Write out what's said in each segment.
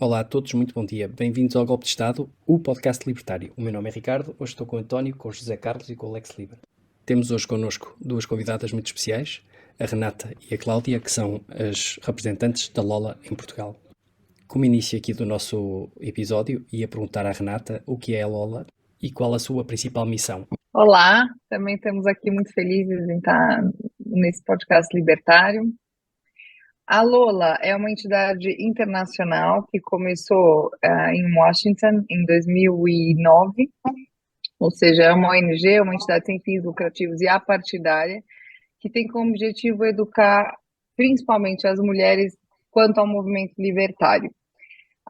Olá a todos, muito bom dia. Bem-vindos ao Golpe de Estado, o podcast libertário. O meu nome é Ricardo, hoje estou com o António, com o José Carlos e com o Lex Liber. Temos hoje connosco duas convidadas muito especiais, a Renata e a Cláudia, que são as representantes da Lola em Portugal. Como início aqui do nosso episódio, ia perguntar à Renata o que é a Lola e qual a sua principal missão. Olá, também estamos aqui muito felizes em estar nesse podcast libertário. A Lola é uma entidade internacional que começou em Washington em 2009, ou seja, é uma ONG, uma entidade sem fins lucrativos e apartidária, que tem como objetivo educar principalmente as mulheres quanto ao movimento libertário.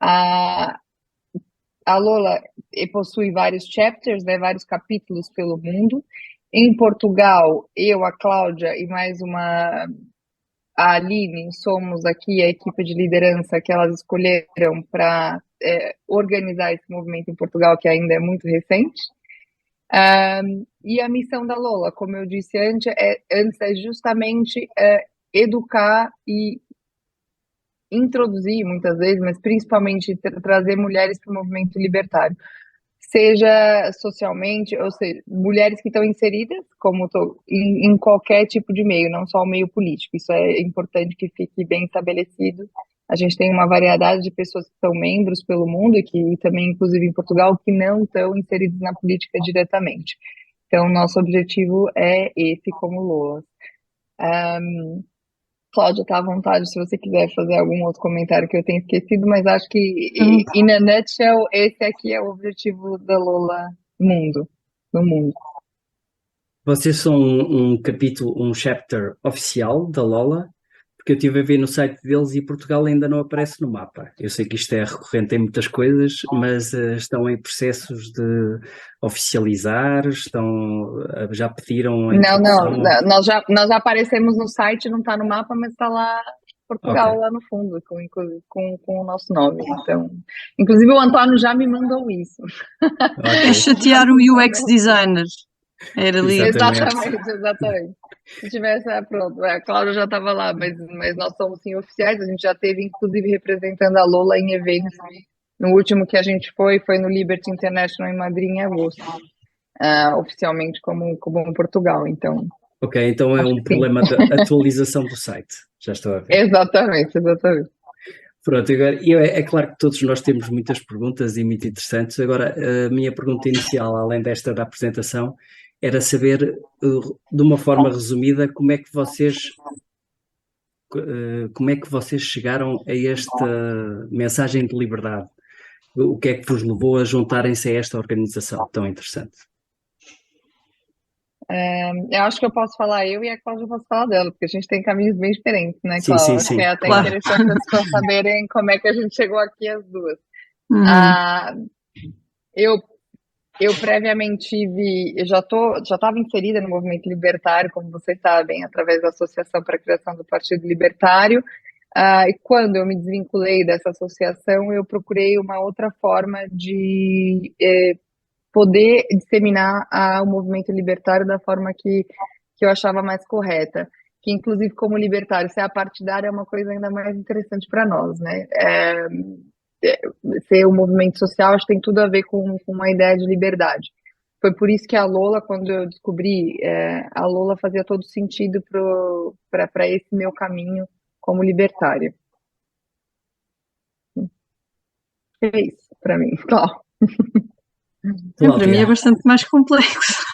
A Lola possui vários chapters, né, vários capítulos pelo mundo. Em Portugal, eu, a Cláudia e mais a Aline, somos aqui a equipe de liderança que elas escolheram para organizar esse movimento em Portugal, que ainda é muito recente. E a missão da Lola, como eu disse antes, é justamente educar e introduzir, muitas vezes, mas principalmente trazer mulheres para o movimento libertário. Seja socialmente, ou seja, mulheres que estão inseridas em qualquer tipo de meio, não só o meio político. Isso é importante que fique bem estabelecido. A gente tem uma variedade de pessoas que são membros pelo mundo e também, inclusive em Portugal, que não estão inseridos na política diretamente. Então, nosso objetivo é esse como Lolas. Cláudia, está à vontade se você quiser fazer algum outro comentário que eu tenha esquecido, mas acho que, in a nutshell, esse aqui é o objetivo da Lola no mundo. Vocês são um capítulo, um chapter oficial da Lola, porque eu estive a ver no site deles e Portugal ainda não aparece no mapa. Eu sei que isto é recorrente em muitas coisas, mas estão em processos de oficializar, já pediram a Não, introdução. nós já aparecemos no site, não está no mapa, mas está lá Portugal, Ok. lá no fundo, com o nosso nome. Então, inclusive o Antônio já me mandou isso. Ok, É chatear o UX designer. Era ali. exatamente. Exatamente. Se tivesse, pronto, a Cláudia já estava lá, mas nós somos sim oficiais, a gente já teve, inclusive, representando a Lola em eventos. No último que a gente foi no Liberty International em Madrid em agosto, oficialmente como em Portugal, então. Ok, então é Acho um que sim. problema de atualização do site. Já estou a ver. Exatamente. Pronto, agora, é claro que todos nós temos muitas perguntas e muito interessantes. Agora, a minha pergunta inicial, além desta da apresentação, era saber, de uma forma resumida, como é que vocês chegaram a esta mensagem de liberdade? O que é que vos levou a juntarem-se a esta organização tão interessante? Eu acho que eu posso falar eu e a Cláudia posso falar dela, porque a gente tem caminhos bem diferentes, né, Sim, Cláudia? sim, Acho sim, que é até claro. interessante as pessoas saberem como é que a gente chegou aqui as duas. Eu previamente eu já estava inserida no movimento libertário, como vocês sabem, através da Associação para a Criação do Partido Libertário. E quando eu me desvinculei dessa associação, eu procurei uma outra forma de poder disseminar o movimento libertário da forma que eu achava mais correta. Que, inclusive, como libertário, ser apartidário é uma coisa ainda mais interessante para nós, né? Ser um movimento social, acho que tem tudo a ver com uma ideia de liberdade. Foi por isso que a Lola, quando eu descobri, a Lola fazia todo sentido para esse meu caminho como libertária. É isso, para mim, claro. Para mim é bastante mais complexo.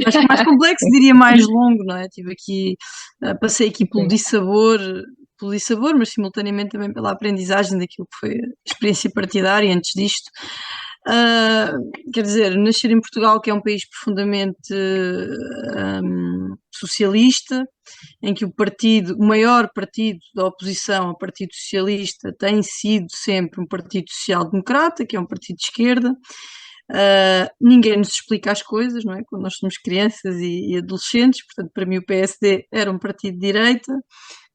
Acho que mais complexo, diria mais longo, não é? Passei aqui pelo dissabor, mas simultaneamente também pela aprendizagem daquilo que foi a experiência partidária antes disto. Quer dizer, nascer em Portugal, que é um país profundamente socialista, em que o maior partido da oposição ao Partido Socialista tem sido sempre um partido social-democrata, que é um partido de esquerda. Ninguém nos explica as coisas, não é? Quando nós somos crianças e adolescentes, portanto, para mim o PSD era um partido de direita.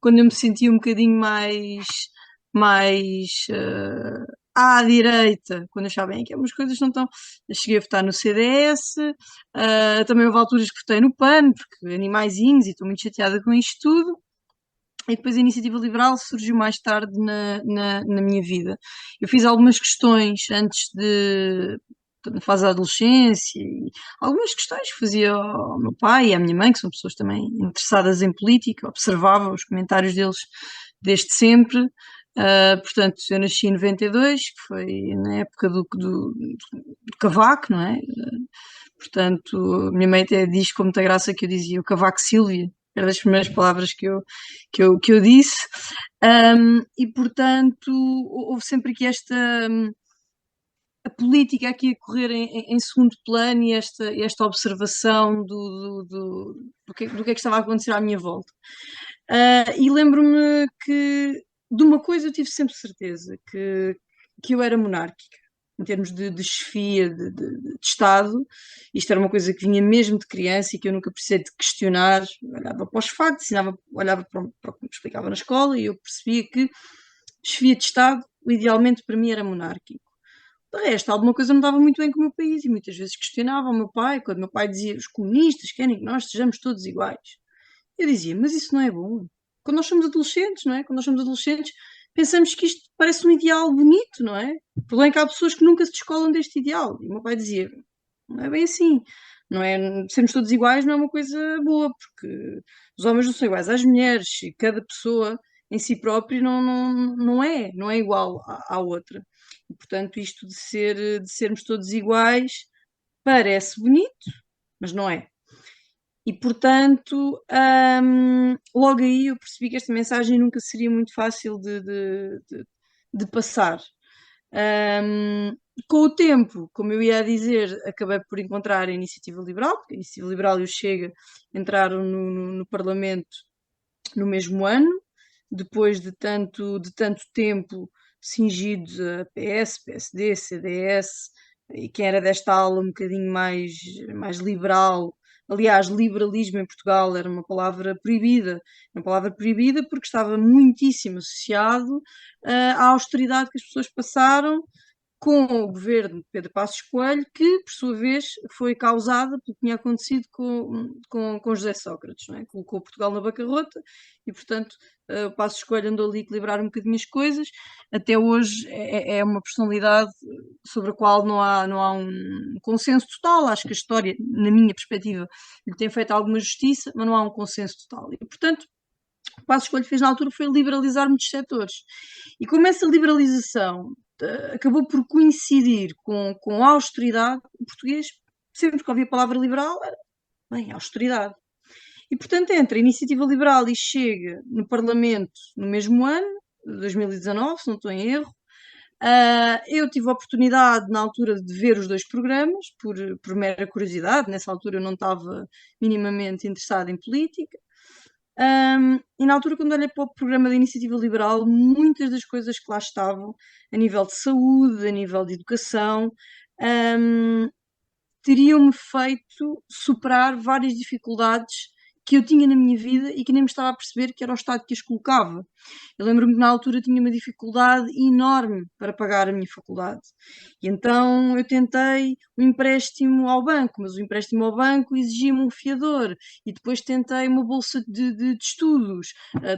Quando eu me sentia um bocadinho mais à direita, quando eu achava bem que algumas coisas não estão. Eu cheguei a votar no CDS, também houve alturas que votei no PAN, porque animaizinhos, e estou muito chateada com isto tudo. E depois a iniciativa liberal surgiu mais tarde na minha vida. Eu fiz algumas questões antes na fase da adolescência, e algumas questões que fazia ao meu pai e à minha mãe, que são pessoas também interessadas em política, observava os comentários deles desde sempre. Portanto, eu nasci em 92, que foi na época do Cavaco, não é? Portanto, a minha mãe até diz com muita graça que eu dizia o Cavaco Sílvia, era das primeiras palavras que eu disse. E, portanto, houve sempre aqui a política aqui a correr em segundo plano, e esta observação do que é que estava a acontecer à minha volta. E lembro-me que de uma coisa eu tive sempre certeza, que eu era monárquica, em termos de chefia de Estado. Isto era uma coisa que vinha mesmo de criança e que eu nunca precisei de questionar. Olhava para os factos, olhava para o que me explicava na escola, e eu percebia que chefia de Estado, idealmente para mim, era monárquico. De resto, alguma coisa não dava muito bem com o meu país, e muitas vezes questionava o meu pai, quando o meu pai dizia os comunistas querem que nós sejamos todos iguais. Eu dizia, mas isso não é bom. Quando nós somos adolescentes, não é? Quando nós somos adolescentes, pensamos que isto parece um ideal bonito, não é? O problema é que há pessoas que nunca se descolam deste ideal. E o meu pai dizia, não é bem assim. Não é, sermos todos iguais não é uma coisa boa, porque os homens não são iguais às mulheres, e cada pessoa em si própria não é igual à outra. E, portanto, isto de sermos todos iguais parece bonito, mas não é. E, portanto, logo aí eu percebi que esta mensagem nunca seria muito fácil de passar. Com o tempo, como eu ia dizer, acabei por encontrar a Iniciativa Liberal, porque a Iniciativa Liberal e o Chega entraram no Parlamento no mesmo ano, depois de tanto tempo cingidos a PS, PSD, CDS, e quem era desta ala um bocadinho mais liberal. Aliás, liberalismo em Portugal era uma palavra proibida porque estava muitíssimo associado à austeridade que as pessoas passaram com o governo de Pedro Passos Coelho, que, por sua vez, foi causada pelo que tinha acontecido com José Sócrates, não é? Colocou Portugal na bancarrota e, portanto, o Passos Coelho andou ali a equilibrar um bocadinho as coisas. Até hoje é uma personalidade sobre a qual não há um consenso total. Acho que a história, na minha perspectiva, lhe tem feito alguma justiça, mas não há um consenso total. E, portanto, o Passos Coelho fez na altura foi liberalizar muitos setores. E como essa liberalização acabou por coincidir com a austeridade, o português, sempre que ouvia a palavra liberal, era, bem, austeridade. E, portanto, entre a Iniciativa Liberal e Chega no Parlamento no mesmo ano, 2019, se não estou em erro, eu tive a oportunidade, na altura, de ver os dois programas, por mera curiosidade. Nessa altura eu não estava minimamente interessada em política. E na altura, quando olhei para o programa da Iniciativa Liberal, muitas das coisas que lá estavam, a nível de saúde, a nível de educação, teriam-me feito superar várias dificuldades que eu tinha na minha vida e que nem me estava a perceber que era o Estado que as colocava. Eu lembro-me que na altura tinha uma dificuldade enorme para pagar a minha faculdade. E então eu tentei um empréstimo ao banco, mas o empréstimo ao banco exigia-me um fiador. E depois tentei uma bolsa de estudos,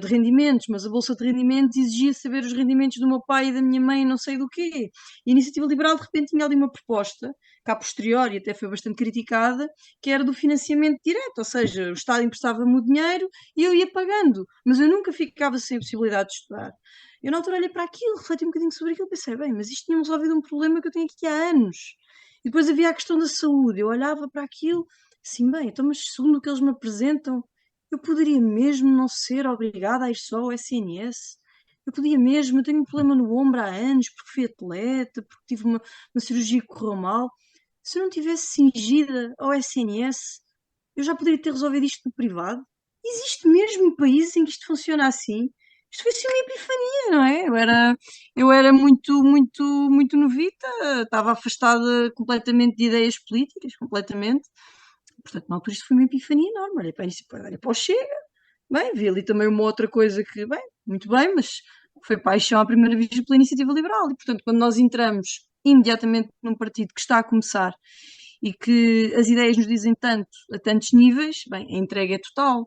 de rendimentos, mas a bolsa de rendimentos exigia saber os rendimentos do meu pai e da minha mãe, não sei do quê. E a Iniciativa Liberal de repente tinha ali uma proposta, que a posteriori até foi bastante criticada, que era do financiamento direto, ou seja, o Estado emprestava-me o dinheiro e eu ia pagando, mas eu nunca ficava sem a possibilidade de estudar. Eu na altura olhei para aquilo, refleti um bocadinho sobre aquilo e pensei, bem, mas isto tinha resolvido um problema que eu tenho aqui há anos. E depois havia a questão da saúde, eu olhava para aquilo, assim, bem, então, mas segundo o que eles me apresentam, eu poderia mesmo não ser obrigada a ir só ao SNS? Eu podia mesmo, eu tenho um problema no ombro há anos, porque fui atleta, porque tive uma cirurgia que correu mal. Se eu não tivesse cingida ao SNS, eu já poderia ter resolvido isto no privado. Existe mesmo países em que isto funciona assim? Isto foi assim uma epifania, não é? Eu era muito novita, estava afastada completamente de ideias políticas, completamente. Portanto, na altura isto foi uma epifania enorme. Olhei para o Chega, bem, vi ali também uma outra coisa que, bem, muito bem, mas foi paixão à primeira vista pela Iniciativa Liberal. E, portanto, quando nós entramos imediatamente num partido que está a começar e que as ideias nos dizem tanto, a tantos níveis, bem, a entrega é total.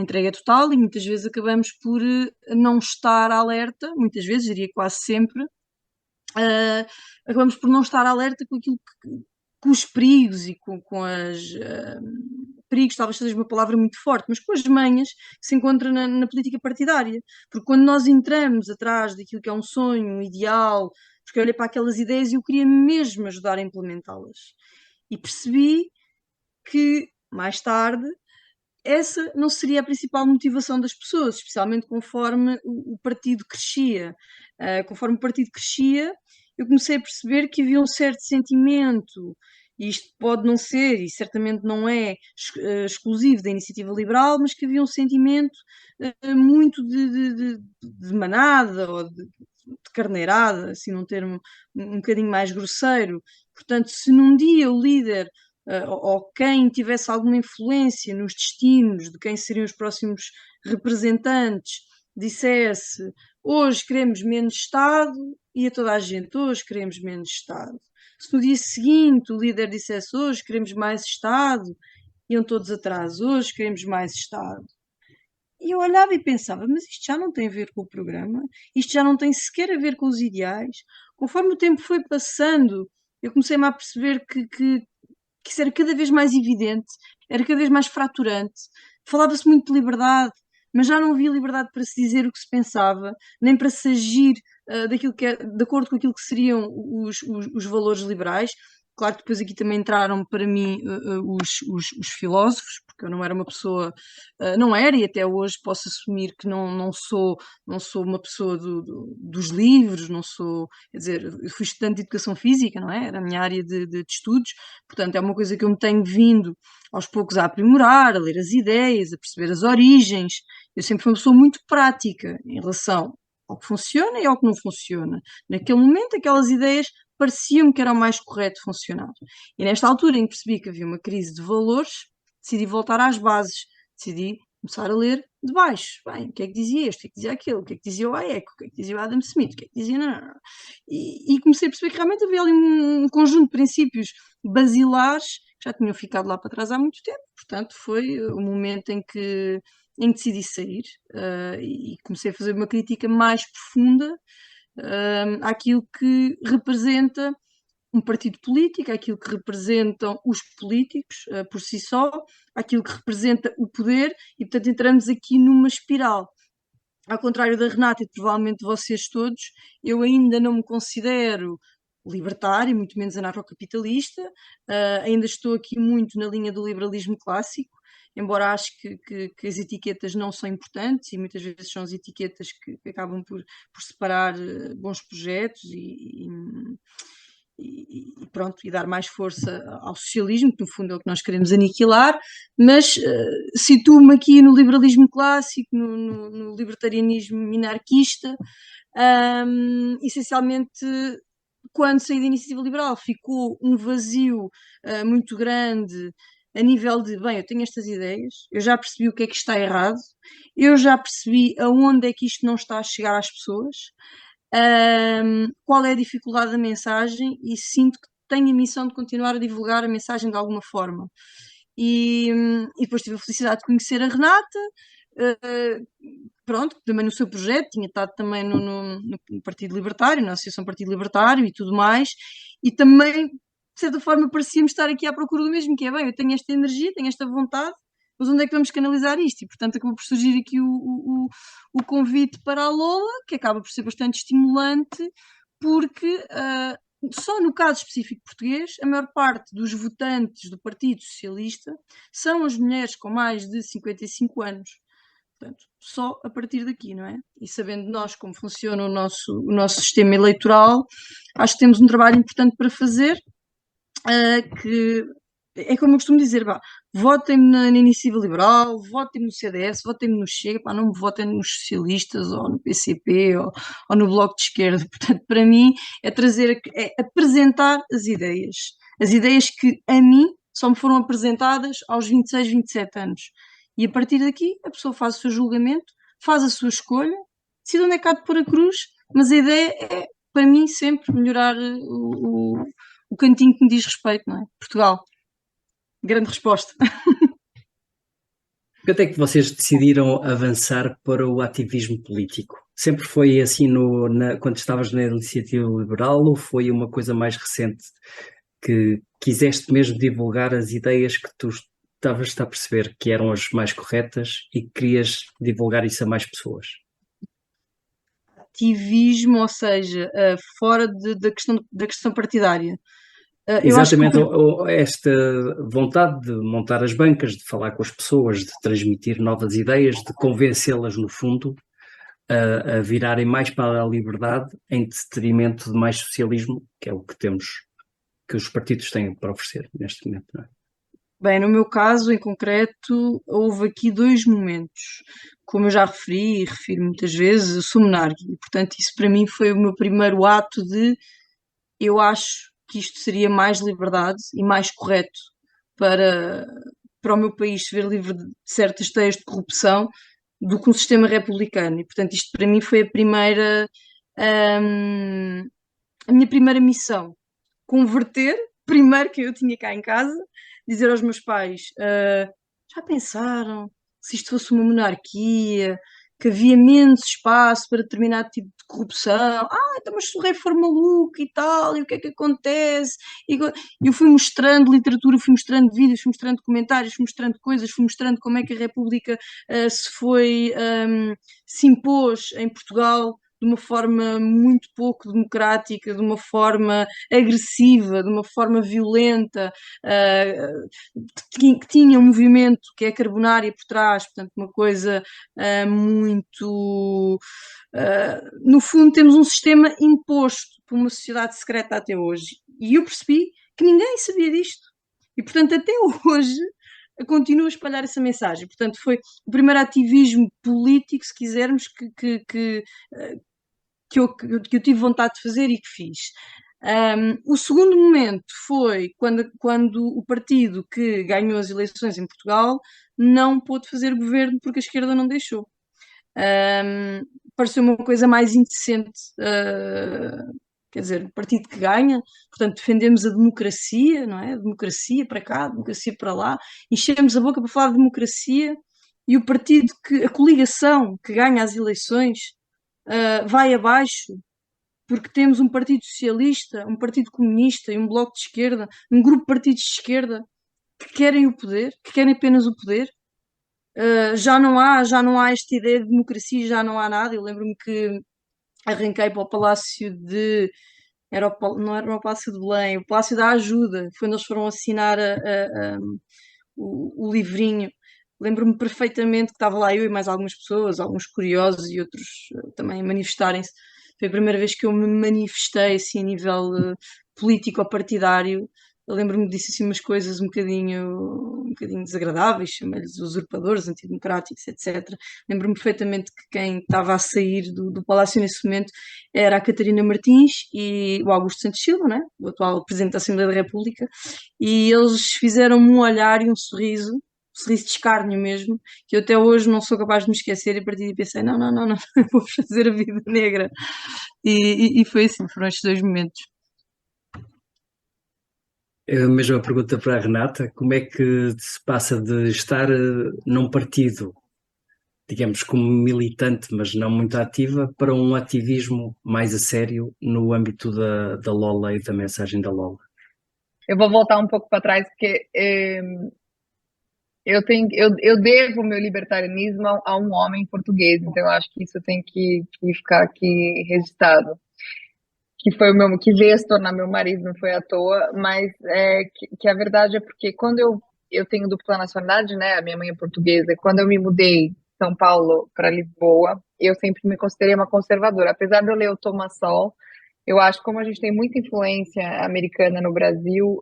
entrega total e muitas vezes acabamos por não estar alerta, muitas vezes, diria quase sempre, acabamos por não estar alerta com aquilo com os perigos e com as perigos, talvez seja uma palavra muito forte, mas com as manhas que se encontra na política partidária. Porque quando nós entramos atrás daquilo que é um sonho, um ideal, porque eu olhei para aquelas ideias e eu queria mesmo ajudar a implementá-las. E percebi que, mais tarde, essa não seria a principal motivação das pessoas, especialmente conforme o partido crescia. Conforme o partido crescia, eu comecei a perceber que havia um certo sentimento, e isto pode não ser, e certamente não é exclusivo da iniciativa liberal, mas que havia um sentimento muito de manada ou de carneirada, assim num termo um bocadinho mais grosseiro. Portanto, se num dia o líder ou quem tivesse alguma influência nos destinos de quem seriam os próximos representantes dissesse hoje queremos menos Estado, e a toda a gente hoje queremos menos Estado. Se no dia seguinte o líder dissesse hoje queremos mais Estado, iam todos atrás, hoje queremos mais Estado. E eu olhava e pensava, mas isto já não tem a ver com o programa, isto já não tem sequer a ver com os ideais. Conforme o tempo foi passando, eu comecei-me a perceber que isso era cada vez mais evidente, era cada vez mais fraturante. Falava-se muito de liberdade, mas já não havia liberdade para se dizer o que se pensava, nem para se agir de acordo com aquilo que seriam os valores liberais. Claro que depois aqui também entraram para mim os filósofos, porque eu não era uma pessoa, não era, e até hoje posso assumir que não sou uma pessoa dos livros, não sou, quer dizer, eu fui estudante de educação física, não é? Era a minha área de estudos, portanto é uma coisa que eu me tenho vindo aos poucos a aprimorar, a ler as ideias, a perceber as origens. Eu sempre fui uma pessoa muito prática em relação ao que funciona e ao que não funciona. Naquele momento, aquelas ideias pareciam-me que era o mais correto funcionar. E nesta altura em que percebi que havia uma crise de valores, decidi voltar às bases, decidi começar a ler de baixo. Bem, o que é que dizia este, o que é que dizia aquele, o que é que dizia o Hayek, o que é que dizia o Adam Smith, o que é que dizia... Não. E comecei a perceber que realmente havia ali um conjunto de princípios basilares que já tinham ficado lá para trás há muito tempo. Portanto, foi o momento em que decidi sair e comecei a fazer uma crítica mais profunda àquilo que representa um partido político, àquilo que representam os políticos por si só, àquilo que representa o poder, e portanto entramos aqui numa espiral. Ao contrário da Renata e provavelmente vocês todos, eu ainda não me considero libertário, muito menos anarcocapitalista, ainda estou aqui muito na linha do liberalismo clássico, embora acho que as etiquetas não são importantes e muitas vezes são as etiquetas que acabam por separar bons projetos e pronto, e dar mais força ao socialismo, que no fundo é o que nós queremos aniquilar, mas situo-me aqui no liberalismo clássico, no libertarianismo minarquista, essencialmente quando saí da iniciativa liberal ficou um vazio muito grande a nível de, bem, eu tenho estas ideias, eu já percebi o que é que está errado, eu já percebi aonde é que isto não está a chegar às pessoas, qual é a dificuldade da mensagem, e sinto que tenho a missão de continuar a divulgar a mensagem de alguma forma. E depois tive a felicidade de conhecer a Renata, pronto, também no seu projeto, tinha estado também no Partido Libertário, na Associação Partido Libertário e tudo mais, e também, de certa forma, parecia-me estar aqui à procura do mesmo, que é, bem, eu tenho esta energia, tenho esta vontade, mas onde é que vamos canalizar isto? E, portanto, acabou por surgir aqui o convite para a Lola, que acaba por ser bastante estimulante, porque só no caso específico português, a maior parte dos votantes do Partido Socialista são as mulheres com mais de 55 anos. Portanto, só a partir daqui, não é? E sabendo nós como funciona o nosso sistema eleitoral, acho que temos um trabalho importante para fazer, que é como eu costumo dizer, votem-me na Iniciativa Liberal, votem-me no CDS, votem-me no Chega, não me votem nos socialistas ou no PCP ou no Bloco de Esquerda. Portanto, para mim é apresentar as ideias que a mim só me foram apresentadas aos 26, 27 anos. E a partir daqui a pessoa faz o seu julgamento, faz a sua escolha, decide onde é que há de pôr a cruz, mas a ideia é, para mim, sempre melhorar o cantinho que me diz respeito, não é? Portugal. Grande resposta. Quando é que vocês decidiram avançar para o ativismo político? Sempre foi assim quando estavas na Iniciativa Liberal ou foi uma coisa mais recente que quiseste mesmo divulgar as ideias que tu estavas a perceber que eram as mais corretas e querias divulgar isso a mais pessoas? Ativismo, ou seja, fora da questão partidária. Eu acho Exatamente, esta vontade de montar as bancas, de falar com as pessoas, de transmitir novas ideias, de convencê-las, no fundo, a virarem mais para a liberdade em detrimento de mais socialismo, que é o que que os partidos têm para oferecer neste momento, não é? Bem, no meu caso, em concreto, houve aqui dois momentos. Como eu já referi e refiro muitas vezes, eu sou monárquica e, portanto, isso para mim foi o meu primeiro ato de eu acho que isto seria mais liberdade e mais correto para, para o meu país se ver livre de certas teias de corrupção do que um sistema republicano. E, portanto, isto para mim foi a minha primeira missão. Converter, primeiro que eu tinha cá em casa, dizer aos meus pais: já pensaram se isto fosse uma monarquia, que havia menos espaço para determinado tipo de corrupção? Então, mas se o rei for maluco e tal, e o que é que acontece? E eu fui mostrando literatura, fui mostrando vídeos, fui mostrando comentários, fui mostrando coisas, fui mostrando como é que a República se impôs em Portugal de uma forma muito pouco democrática, de uma forma agressiva, de uma forma violenta, que tinha um movimento que é a carbonária por trás, portanto, uma coisa muito. No fundo, temos um sistema imposto por uma sociedade secreta até hoje. E eu percebi que ninguém sabia disto. E, portanto, até hoje continuo a espalhar essa mensagem. Portanto, foi o primeiro ativismo político, se quisermos, que eu tive vontade de fazer e que fiz. O segundo momento foi quando o partido que ganhou as eleições em Portugal não pôde fazer governo porque a esquerda não deixou. Pareceu uma coisa mais indecente, quer dizer, o partido que ganha, portanto defendemos a democracia, não é? A democracia para cá, a democracia para lá, enchemos a boca para falar de democracia e o partido a coligação que ganha as eleições vai abaixo porque temos um partido socialista, um partido comunista e um bloco de esquerda, um grupo de partidos de esquerda que querem o poder, que querem apenas o poder. Já não há esta ideia de democracia, já não há nada. Eu lembro-me que arranquei para o Palácio de... não era o Palácio de Belém, o Palácio da Ajuda, foi onde eles foram assinar o livrinho. Lembro-me perfeitamente que estava lá eu e mais algumas pessoas, alguns curiosos e outros também a manifestarem-se. Foi a primeira vez que eu me manifestei assim, a nível político-partidário. Eu lembro-me disso assim, umas coisas um bocadinho desagradáveis, chamei-lhes usurpadores, antidemocráticos, etc. Lembro-me perfeitamente que quem estava a sair do Palácio nesse momento era a Catarina Martins e o Augusto Santos Silva, né? O atual Presidente da Assembleia da República, e eles fizeram-me um olhar e um sorriso de escárnio mesmo, que eu até hoje não sou capaz de me esquecer, e a partir daí pensei, não, vou fazer a vida negra. E foi assim, foram estes dois momentos. A mesma pergunta para a Renata, como é que se passa de estar num partido, digamos, como militante, mas não muito ativa, para um ativismo mais a sério no âmbito da Lola e da mensagem da Lola? Eu vou voltar um pouco para trás, porque eu devo o meu libertarianismo a um homem português, então eu acho que isso tem que ficar aqui registrado. Que foi que veio se tornar meu marido, não foi à toa, mas que a verdade é porque quando eu tenho dupla nacionalidade, né, a minha mãe é portuguesa, e quando eu me mudei de São Paulo para Lisboa, eu sempre me considerei uma conservadora, apesar de eu ler o Thomas Sowell, eu acho que como a gente tem muita influência americana no Brasil,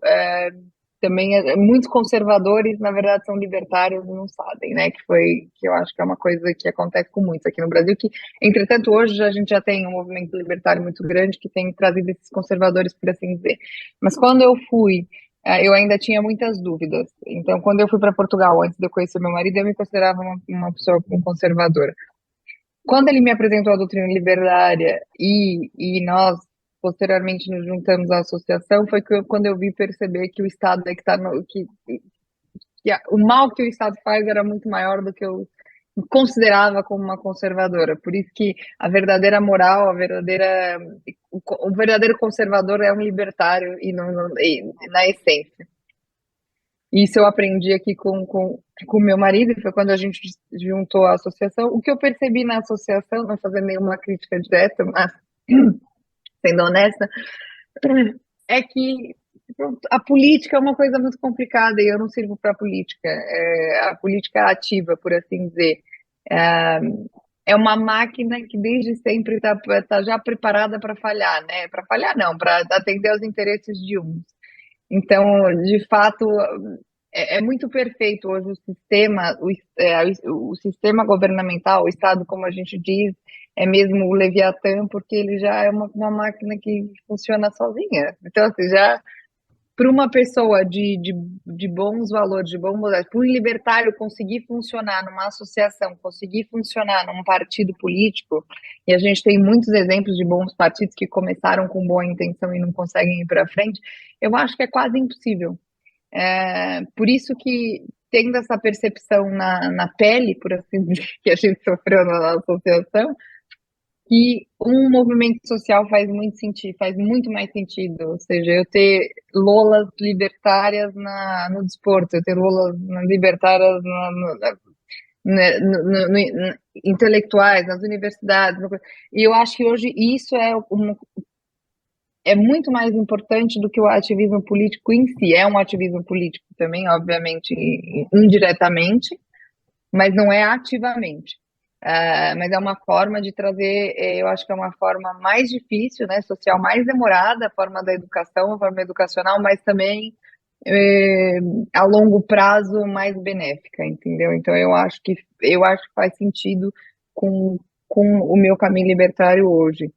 também muitos conservadores, na verdade, são libertários e não sabem, né? Que eu acho que é uma coisa que acontece com muitos aqui no Brasil, que, entretanto, hoje a gente já tem um movimento libertário muito grande que tem trazido esses conservadores, por assim dizer. Mas quando eu fui, eu ainda tinha muitas dúvidas. Então, quando eu fui para Portugal, antes de eu conhecer meu marido, eu me considerava uma pessoa conservadora. Quando ele me apresentou a doutrina libertária e nós posteriormente nos juntamos à associação, foi quando eu vi perceber que o Estado é que está o mal que o Estado faz era muito maior do que eu considerava como uma conservadora. Por isso que a verdadeira moral, o verdadeiro conservador é um libertário na essência. Isso eu aprendi aqui com meu marido, foi quando a gente juntou a associação. O que eu percebi na associação, não fazendo nenhuma crítica direta, mas sendo honesta, é que a política é uma coisa muito complicada e eu não sirvo para a política. A política ativa, por assim dizer. É uma máquina que desde sempre tá já preparada para falhar, né? Para falhar não, para atender aos interesses de uns. Então, de fato, é muito perfeito hoje o sistema governamental, o Estado, como a gente diz, é mesmo o Leviatã, porque ele já é uma máquina que funciona sozinha. Então, assim, já para uma pessoa de bons valores, de bom moral, para um libertário conseguir funcionar numa associação, conseguir funcionar num partido político, e a gente tem muitos exemplos de bons partidos que começaram com boa intenção e não conseguem ir para frente, eu acho que é quase impossível. Por isso que, tendo essa percepção na pele, por assim dizer, que a gente sofreu na associação, que um movimento social faz muito sentido, faz muito mais sentido. Ou seja, eu ter lolas libertárias no desporto, eu ter lolas libertárias intelectuais, nas universidades. E eu acho que hoje isso é muito mais importante do que o ativismo político em si. É um ativismo político também, obviamente, indiretamente, mas não é ativamente. Mas é uma forma de trazer, eu acho que é uma forma mais difícil, né, social, mais demorada, a forma da educação, a forma educacional, mas também a longo prazo mais benéfica, entendeu? Então eu acho que faz sentido com o meu caminho libertário hoje.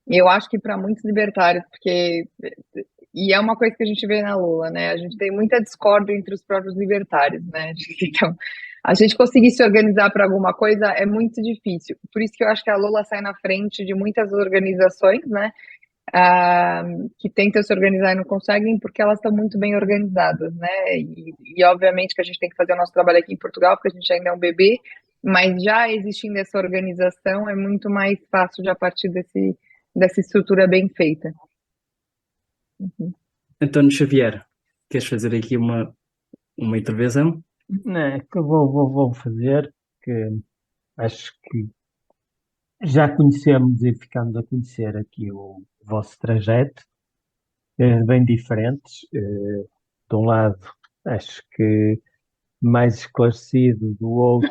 Eu acho que para muitos libertários, e é uma coisa que a gente vê na Lula, né? A gente tem muita discórdia entre os próprios libertários, né? Então, a gente conseguir se organizar para alguma coisa é muito difícil. Por isso que eu acho que a Lula sai na frente de muitas organizações, né? Que tentam se organizar e não conseguem porque elas estão muito bem organizadas, né? E obviamente que a gente tem que fazer o nosso trabalho aqui em Portugal, porque a gente ainda é um bebê, mas já existindo essa organização é muito mais fácil de a partir dessa estrutura bem feita. Uhum. António Xavier, queres fazer aqui uma intervenção? Não, é que eu vou fazer, que acho que já conhecemos e ficamos a conhecer aqui o vosso trajeto, bem diferentes. De um lado, acho que mais esclarecido, do outro,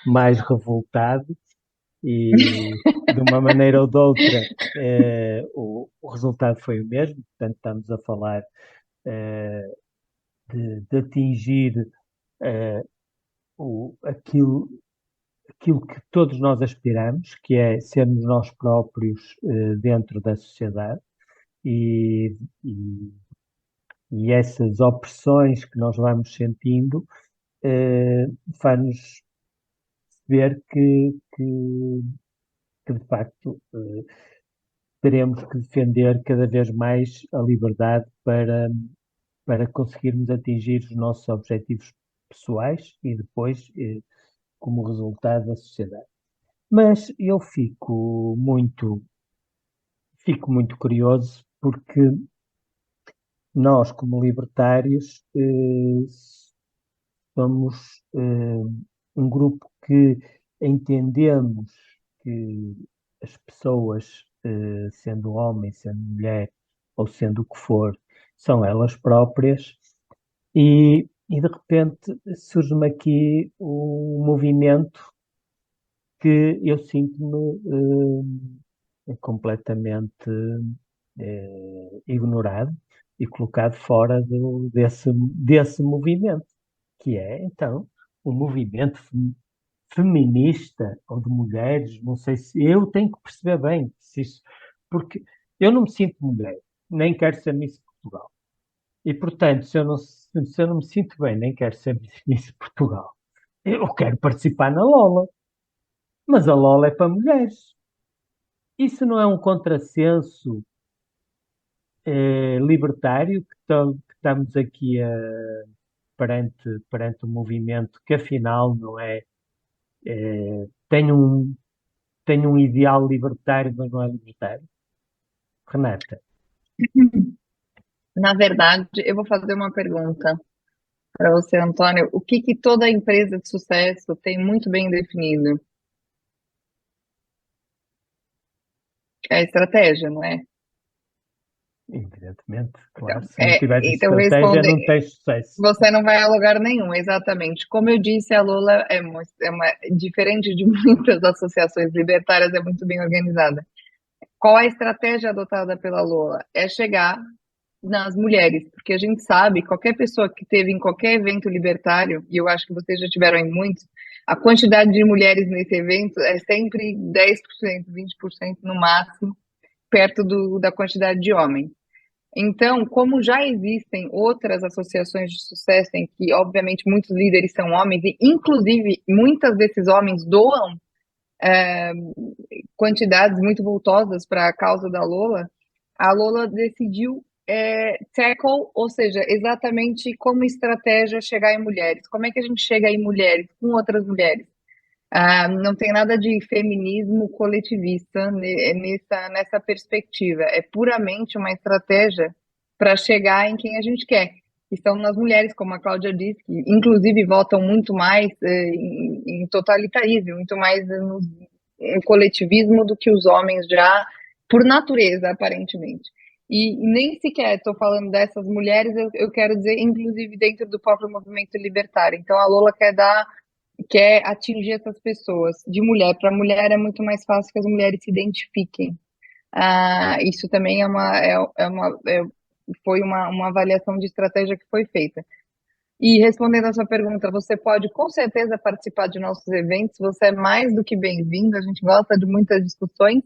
mais revoltado, e de uma maneira ou de outra, o resultado foi o mesmo. Portanto, estamos a falar de atingir aquilo que todos nós aspiramos, que é sermos nós próprios dentro da sociedade, e, e, e essas opressões que nós vamos sentindo faz-nos ver que de facto teremos que defender cada vez mais a liberdade para conseguirmos atingir os nossos objetivos pessoais e depois como resultado da sociedade. Mas eu fico muito curioso porque nós, como libertários, somos um grupo que entendemos que as pessoas, sendo homem, sendo mulher ou sendo o que for, são elas próprias, e de repente surge-me aqui um movimento que eu sinto-me completamente ignorado e colocado fora desse movimento, que é, então, um movimento feminista ou de mulheres, não sei se eu tenho que perceber bem se isso, porque eu não me sinto mulher, nem quero ser Miss Portugal. E, portanto, se eu não me sinto bem, nem quero ser Miss Portugal, eu quero participar na Lola. Mas a Lola é para mulheres. Isso não é um contrassenso libertário que estamos aqui perante o movimento que afinal não é, tem um ideal libertário, mas não é libertário. Renata, Na verdade, eu vou fazer uma pergunta para você, Antônio. O que que toda empresa de sucesso tem muito bem definido? É a estratégia, não é? evidentemente, claro, Então, se não tiveres então estratégia, não tens sucesso. você não vai a lugar nenhum, exatamente. Como eu disse, a Lula diferente de muitas associações libertárias, é muito bem organizada. Qual a estratégia adotada pela Lula? É chegar nas mulheres, porque a gente sabe, qualquer pessoa que teve em qualquer evento libertário, e eu acho que vocês já tiveram em muitos, a quantidade de mulheres nesse evento é sempre 10%, 20% no máximo, perto da quantidade de homens. Então, como já existem outras associações de sucesso em que, obviamente, muitos líderes são homens, e inclusive muitos desses homens doam quantidades muito voltosas para a causa da Lola, a Lola decidiu tackle, ou seja, exatamente como estratégia chegar em mulheres. Como é que a gente chega em mulheres com outras mulheres? Não tem nada de feminismo coletivista nessa perspectiva. É puramente uma estratégia para chegar em quem a gente quer. Que estão nas mulheres, como a Cláudia disse, que inclusive votam muito mais em totalitarismo, muito mais no coletivismo do que os homens já, por natureza, aparentemente. E nem sequer estou falando dessas mulheres, eu quero dizer, inclusive dentro do próprio movimento libertário. Então a Lola quer atingir essas pessoas. De mulher para mulher é muito mais fácil que as mulheres se identifiquem. Isso também foi uma avaliação de estratégia que foi feita. E respondendo a sua pergunta, você pode com certeza participar de nossos eventos, você é mais do que bem-vindo, a gente gosta de muitas discussões.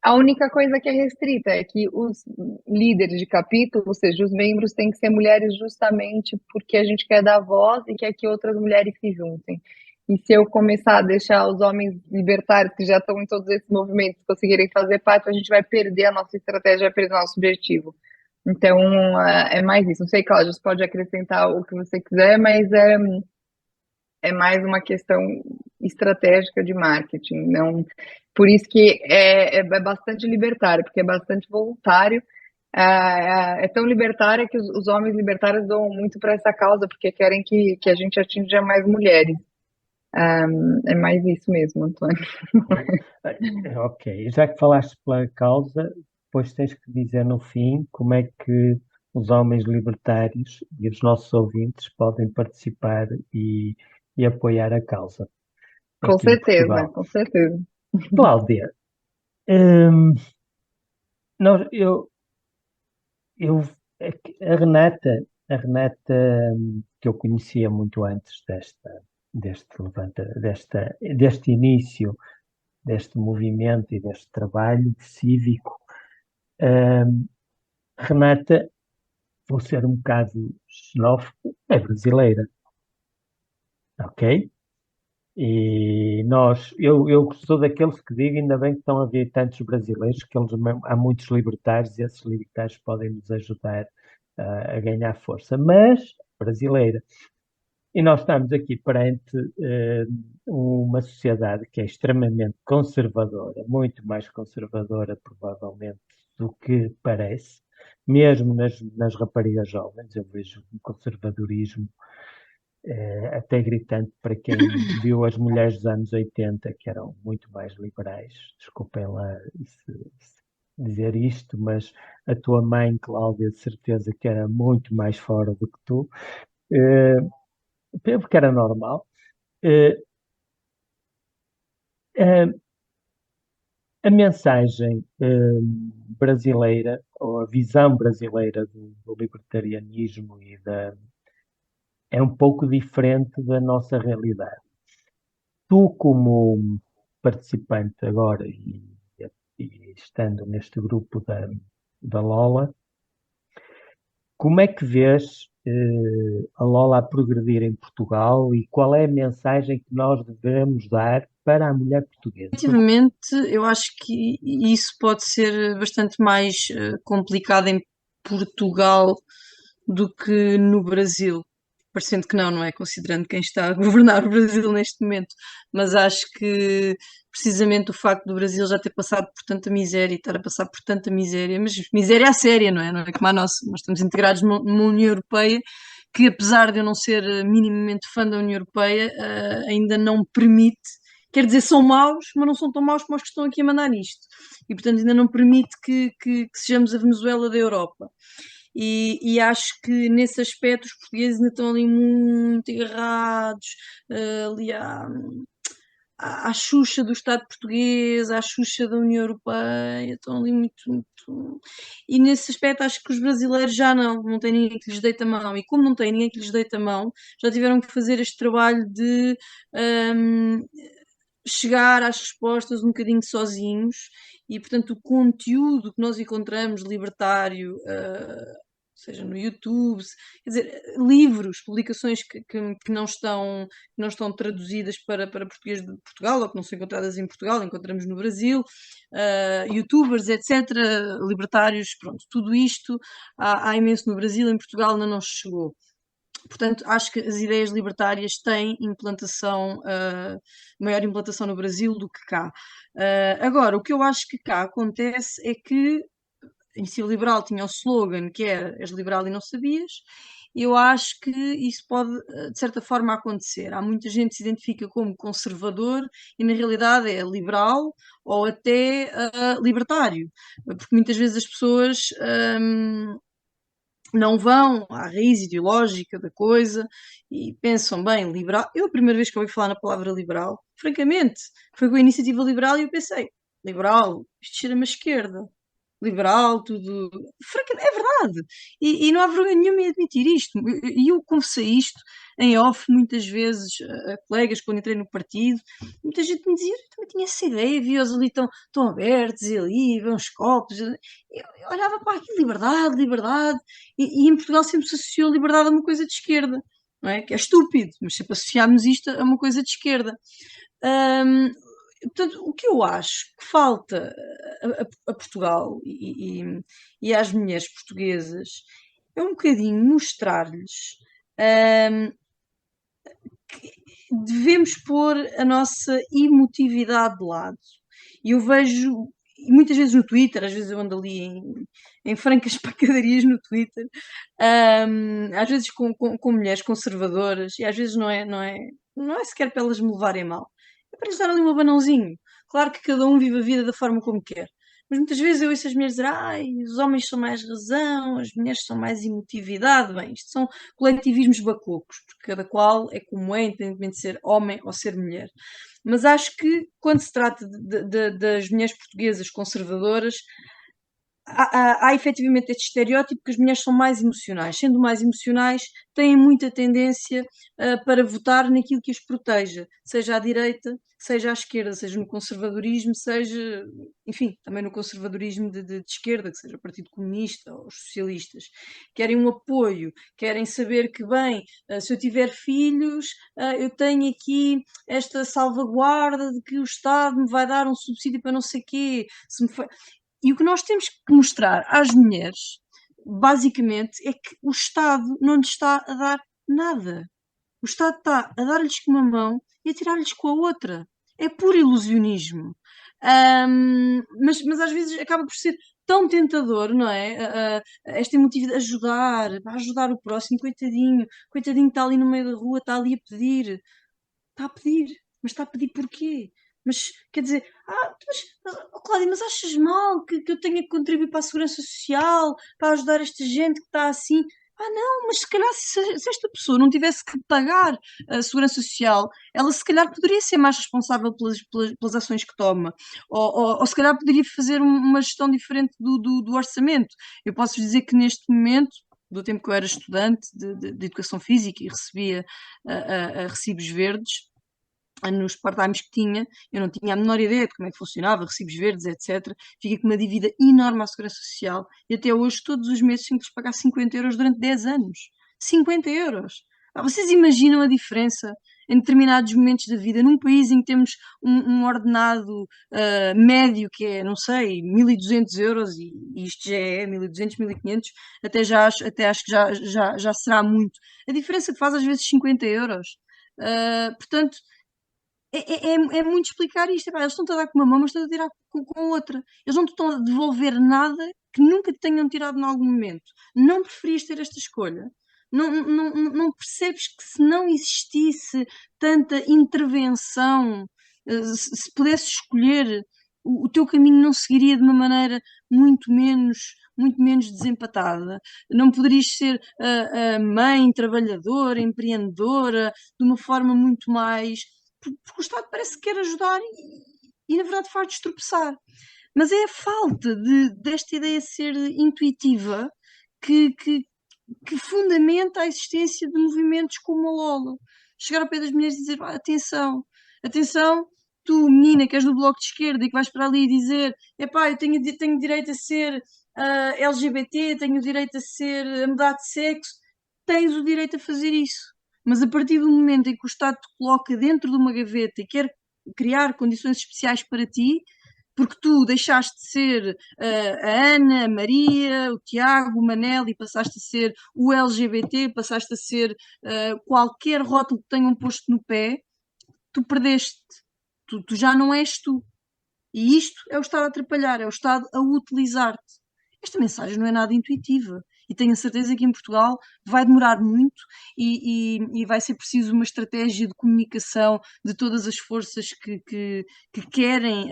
A única coisa que é restrita é que os líderes de capítulo, ou seja, os membros, têm que ser mulheres justamente porque a gente quer dar voz e quer que outras mulheres se juntem. E se eu começar a deixar os homens libertários, que já estão em todos esses movimentos, conseguirem fazer parte, a gente vai perder a nossa estratégia, vai perder o nosso objetivo. Então, é mais isso. Não sei, Cláudia, você pode acrescentar o que você quiser, mas é mais uma questão estratégica de marketing. Não, por isso que é bastante libertário, porque é bastante voluntário. É tão libertária que os homens libertários dão muito para essa causa, porque querem que a gente atinja mais mulheres. É mais isso mesmo, Antônio. Ok, já que falaste pela causa, depois tens que dizer no fim como é que os homens libertários e os nossos ouvintes podem participar e apoiar a causa Com aqui em certeza, Portugal. com certeza. Cláudia, hum, eu, a Renata, que eu conhecia muito antes deste início, deste movimento e deste trabalho cívico, Renata, vou ser um bocado xenófobo, é brasileira, ok? E eu sou daqueles que digo, ainda bem que estão a haver tantos brasileiros, que há muitos libertários e esses libertários podem nos ajudar a ganhar força, mas brasileira. E nós estamos aqui perante uma sociedade que é extremamente conservadora, muito mais conservadora, provavelmente, do que parece, mesmo nas raparigas jovens. Eu vejo um conservadorismo até gritante para quem viu as mulheres dos anos 80, que eram muito mais liberais. Desculpem lá dizer isto, mas a tua mãe, Cláudia, de certeza que era muito mais fora do que tu, porque era normal. Eh, eh, a mensagem brasileira, ou a visão brasileira do libertarianismo é um pouco diferente da nossa realidade. Tu, como participante agora e estando neste grupo da Lola, como é que vês a Lola a progredir em Portugal e qual é a mensagem que nós devemos dar para a mulher portuguesa? Efetivamente, eu acho que isso pode ser bastante mais complicado em Portugal do que no Brasil. parecendo que não é? Considerando quem está a governar o Brasil neste momento, mas acho que precisamente o facto do Brasil já ter passado por tanta miséria e estar a passar por tanta miséria, mas miséria à séria, não é? Não é como a nossa, nós estamos integrados numa União Europeia que, apesar de eu não ser minimamente fã da União Europeia, ainda não me permite, quer dizer, são maus, mas não são tão maus como os que estão aqui a mandar nisto, e portanto ainda não permite que sejamos a Venezuela da Europa. E acho que nesse aspecto os portugueses ainda estão ali muito agarrados, ali à Xuxa do Estado português, à Xuxa da União Europeia, estão ali muito. E nesse aspecto acho que os brasileiros já não têm ninguém que lhes deite a mão. E como não têm ninguém que lhes deite a mão, já tiveram que fazer este trabalho de chegar às respostas um bocadinho sozinhos. E, portanto, o conteúdo que nós encontramos libertário, seja no YouTube, quer dizer, livros, publicações que não estão traduzidas para português de Portugal ou que não são encontradas em Portugal, encontramos no Brasil, youtubers, etc., libertários, pronto, tudo isto há imenso no Brasil, em Portugal ainda não chegou. Portanto, acho que as ideias libertárias têm maior implantação no Brasil do que cá. Agora, o que eu acho que cá acontece é que a Iniciativa Liberal tinha o slogan que era "És liberal e não sabias", e eu acho que isso pode, de certa forma, acontecer. Há muita gente que se identifica como conservador e, na realidade, é liberal ou até libertário, porque muitas vezes as pessoas não vão à raiz ideológica da coisa e pensam, bem, liberal. Eu, a primeira vez que ouvi falar na palavra liberal, francamente, foi com a Iniciativa Liberal e eu pensei, liberal, isto cheira-me à esquerda. Liberal, tudo. Francamente, é verdade. E não há vergonha nenhuma em admitir isto. E eu confessei isto em off muitas vezes a colegas quando entrei no partido. Muita gente me dizia, eu também tinha essa ideia, vi-os ali tão abertos e ali, vão os copos. Eu olhava para aquilo, liberdade, liberdade. E em Portugal sempre se associou liberdade a uma coisa de esquerda, não é? Que é estúpido, mas sempre associámos isto a uma coisa de esquerda. Portanto, o que eu acho que falta a Portugal e às mulheres portuguesas é um bocadinho mostrar-lhes que devemos pôr a nossa emotividade de lado. E eu vejo, muitas vezes no Twitter, às vezes eu ando ali em francas pancadarias no Twitter, às vezes com mulheres conservadoras, e às vezes não é sequer para elas me levarem mal. É para lhes dar ali um abanãozinho. Claro que cada um vive a vida da forma como quer. Mas muitas vezes eu ouço as mulheres dizer os homens são mais razão, as mulheres são mais emotividade. Bem, isto são coletivismos bacocos, porque cada qual é como é, independentemente de ser homem ou ser mulher. Mas acho que quando se trata das mulheres portuguesas conservadoras, há efetivamente este estereótipo que as mulheres são mais emocionais. Sendo mais emocionais, têm muita tendência para votar naquilo que as proteja, seja à direita, seja à esquerda, seja no conservadorismo, seja, enfim, também no conservadorismo de esquerda, que seja o Partido Comunista ou os socialistas. Querem um apoio, querem saber que, bem, se eu tiver filhos, eu tenho aqui esta salvaguarda de que o Estado me vai dar um subsídio para não sei quê. E o que nós temos que mostrar às mulheres, basicamente, é que o Estado não lhes está a dar nada. O Estado está a dar-lhes com uma mão e a tirar-lhes com a outra. É puro ilusionismo. Mas às vezes acaba por ser tão tentador, não é? Esta emotividade, ajudar o próximo, coitadinho está ali no meio da rua, está ali a pedir. Está a pedir, mas está a pedir porquê? Mas quer dizer, Cláudia, mas achas mal que eu tenha que contribuir para a segurança social, para ajudar esta gente que está assim? Não, mas se calhar se esta pessoa não tivesse que pagar a segurança social, ela se calhar poderia ser mais responsável pelas ações que toma, ou se calhar poderia fazer uma gestão diferente do orçamento. Eu posso dizer que neste momento, do tempo que eu era estudante de educação física e recebia recibos verdes, nos part-times que tinha, eu não tinha a menor ideia de como é que funcionava, recibos verdes, etc. Fiquei com uma dívida enorme à Segurança Social e até hoje, todos os meses, tenho que lhes pagar 50 euros durante 10 anos. 50 euros! Vocês imaginam a diferença em determinados momentos da vida, num país em que temos um ordenado médio que é, não sei, 1.200 euros, e isto já é 1.200, 1.500, até acho que já será muito. A diferença que faz às vezes 50 euros. Portanto, é muito explicar isto. Epá, eles estão-te a dar com uma mão, mas estão a tirar com outra. Eles não te estão a devolver nada que nunca te tenham tirado em algum momento. Não preferias ter esta escolha? Não percebes que se não existisse tanta intervenção, se pudesses escolher, o teu caminho não seguiria de uma maneira muito menos desempatada? Não poderias ser a mãe trabalhadora, empreendedora, de uma forma muito mais... Porque o Estado parece que quer ajudar e na verdade faz destropeçar. Mas é a falta desta ideia ser intuitiva que fundamenta a existência de movimentos como a LOL. Chegar ao pé das mulheres e dizer: atenção, tu, menina, que és do Bloco de Esquerda e que vais para ali dizer: epá, eu tenho direito a ser LGBT, tenho direito a mudar de sexo, tens o direito a fazer isso. Mas a partir do momento em que o Estado te coloca dentro de uma gaveta e quer criar condições especiais para ti, porque tu deixaste de ser a Ana, a Maria, o Tiago, o Manel e passaste a ser o LGBT, passaste a ser qualquer rótulo que tenham posto no pé, tu perdeste. Tu já não és tu. E isto é o Estado a atrapalhar, é o Estado a utilizar-te. Esta mensagem não é nada intuitiva. E tenho a certeza que em Portugal vai demorar muito e vai ser preciso uma estratégia de comunicação de todas as forças que querem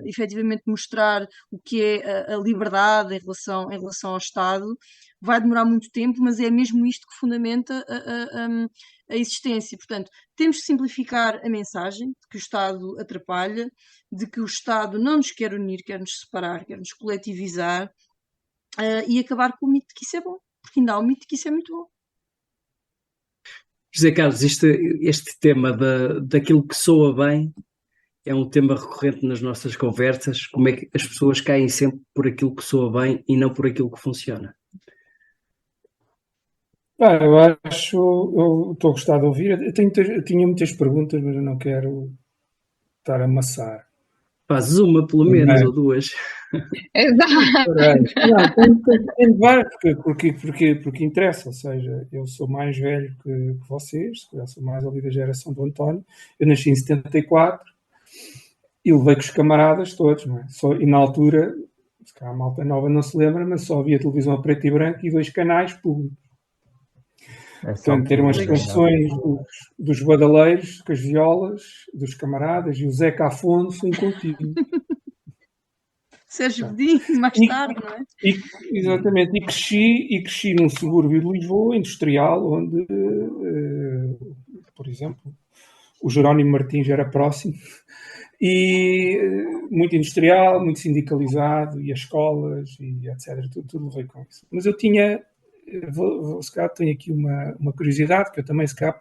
efetivamente mostrar o que é a liberdade em relação ao Estado. Vai demorar muito tempo, mas é mesmo isto que fundamenta a existência. Portanto, temos que simplificar a mensagem de que o Estado atrapalha, de que o Estado não nos quer unir, quer nos separar, quer nos coletivizar, e acabar com o mito de que isso é bom, porque ainda há o mito de que isso é muito bom. José Carlos, este tema daquilo que soa bem é um tema recorrente nas nossas conversas. Como é que as pessoas caem sempre por aquilo que soa bem e não por aquilo que funciona? Eu estou a gostar de ouvir. Eu tinha muitas perguntas, mas eu não quero estar a amassar. Fazes uma, pelo menos, ou duas. Exato. Tem várias, porque interessa. Ou seja, eu sou mais velho que vocês, eu sou mais ali da geração do António. Eu nasci em 74 e levei com os camaradas todos, não é? E na altura, se calhar a malta nova não se lembra, mas só havia televisão a preto e branco e 2 canais públicos. Portanto, eram as canções dos badaleiros, com as violas, dos camaradas e o Zeca Afonso em contínuo. Sérgio Godinho, mais tarde, não é? Exatamente, e cresci num subúrbio de Lisboa, industrial, onde, por exemplo, o Jerónimo Martins era próximo, e muito industrial, muito sindicalizado, e as escolas, e etc. Tudo veio com isso. Mas eu tinha... se calhar tenho aqui uma curiosidade, que eu também se calhar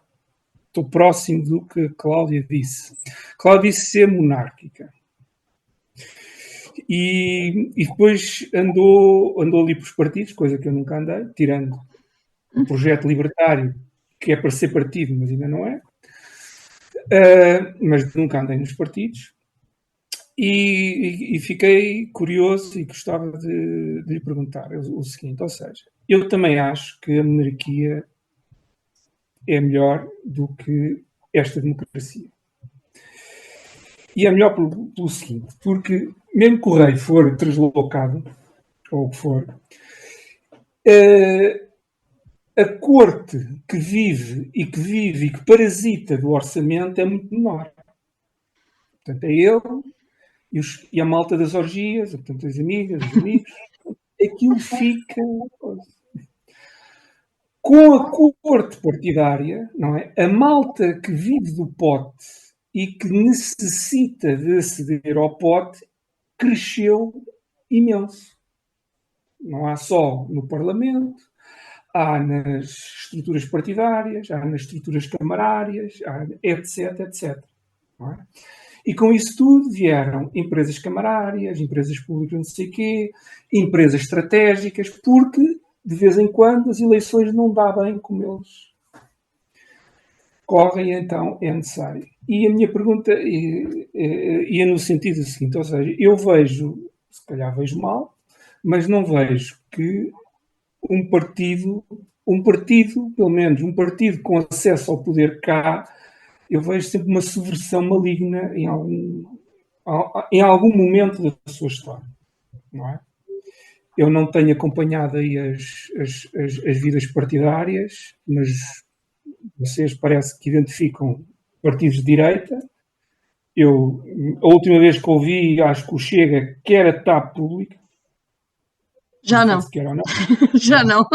estou próximo do que a Cláudia disse. Cláudia disse ser monárquica. E depois andou ali para os partidos, coisa que eu nunca andei, tirando o projeto libertário, que é para ser partido, mas ainda não é. Mas nunca andei nos partidos. E fiquei curioso e gostava de lhe perguntar o seguinte, ou seja, eu também acho que a monarquia é melhor do que esta democracia. E é melhor pelo seguinte, porque mesmo que o rei for deslocado, ou o que for, a corte que vive e que parasita do orçamento é muito menor. Portanto, é ele e a malta das orgias, portanto, as amigas, os amigos, aquilo fica... Com a corte partidária, não é? A malta que vive do pote e que necessita de aceder ao pote cresceu imenso. Não há só no Parlamento, há nas estruturas partidárias, há nas estruturas camarárias, etc, etc. Não é? E com isso tudo vieram empresas camarárias, empresas públicas não sei o quê, empresas estratégicas, porque de vez em quando as eleições não dá bem como eles. correm, então é necessário. E a minha pergunta ia no sentido seguinte, ou seja, eu vejo, se calhar vejo mal, mas não vejo que um partido, pelo menos um partido com acesso ao poder cá, eu vejo sempre uma subversão maligna em algum momento da sua história, não é? Eu não tenho acompanhado aí as vidas partidárias, mas vocês parece que identificam partidos de direita. A última vez que ouvi, acho que o Chega quer a TAP pública. Já não. Se quer ou não. Já não.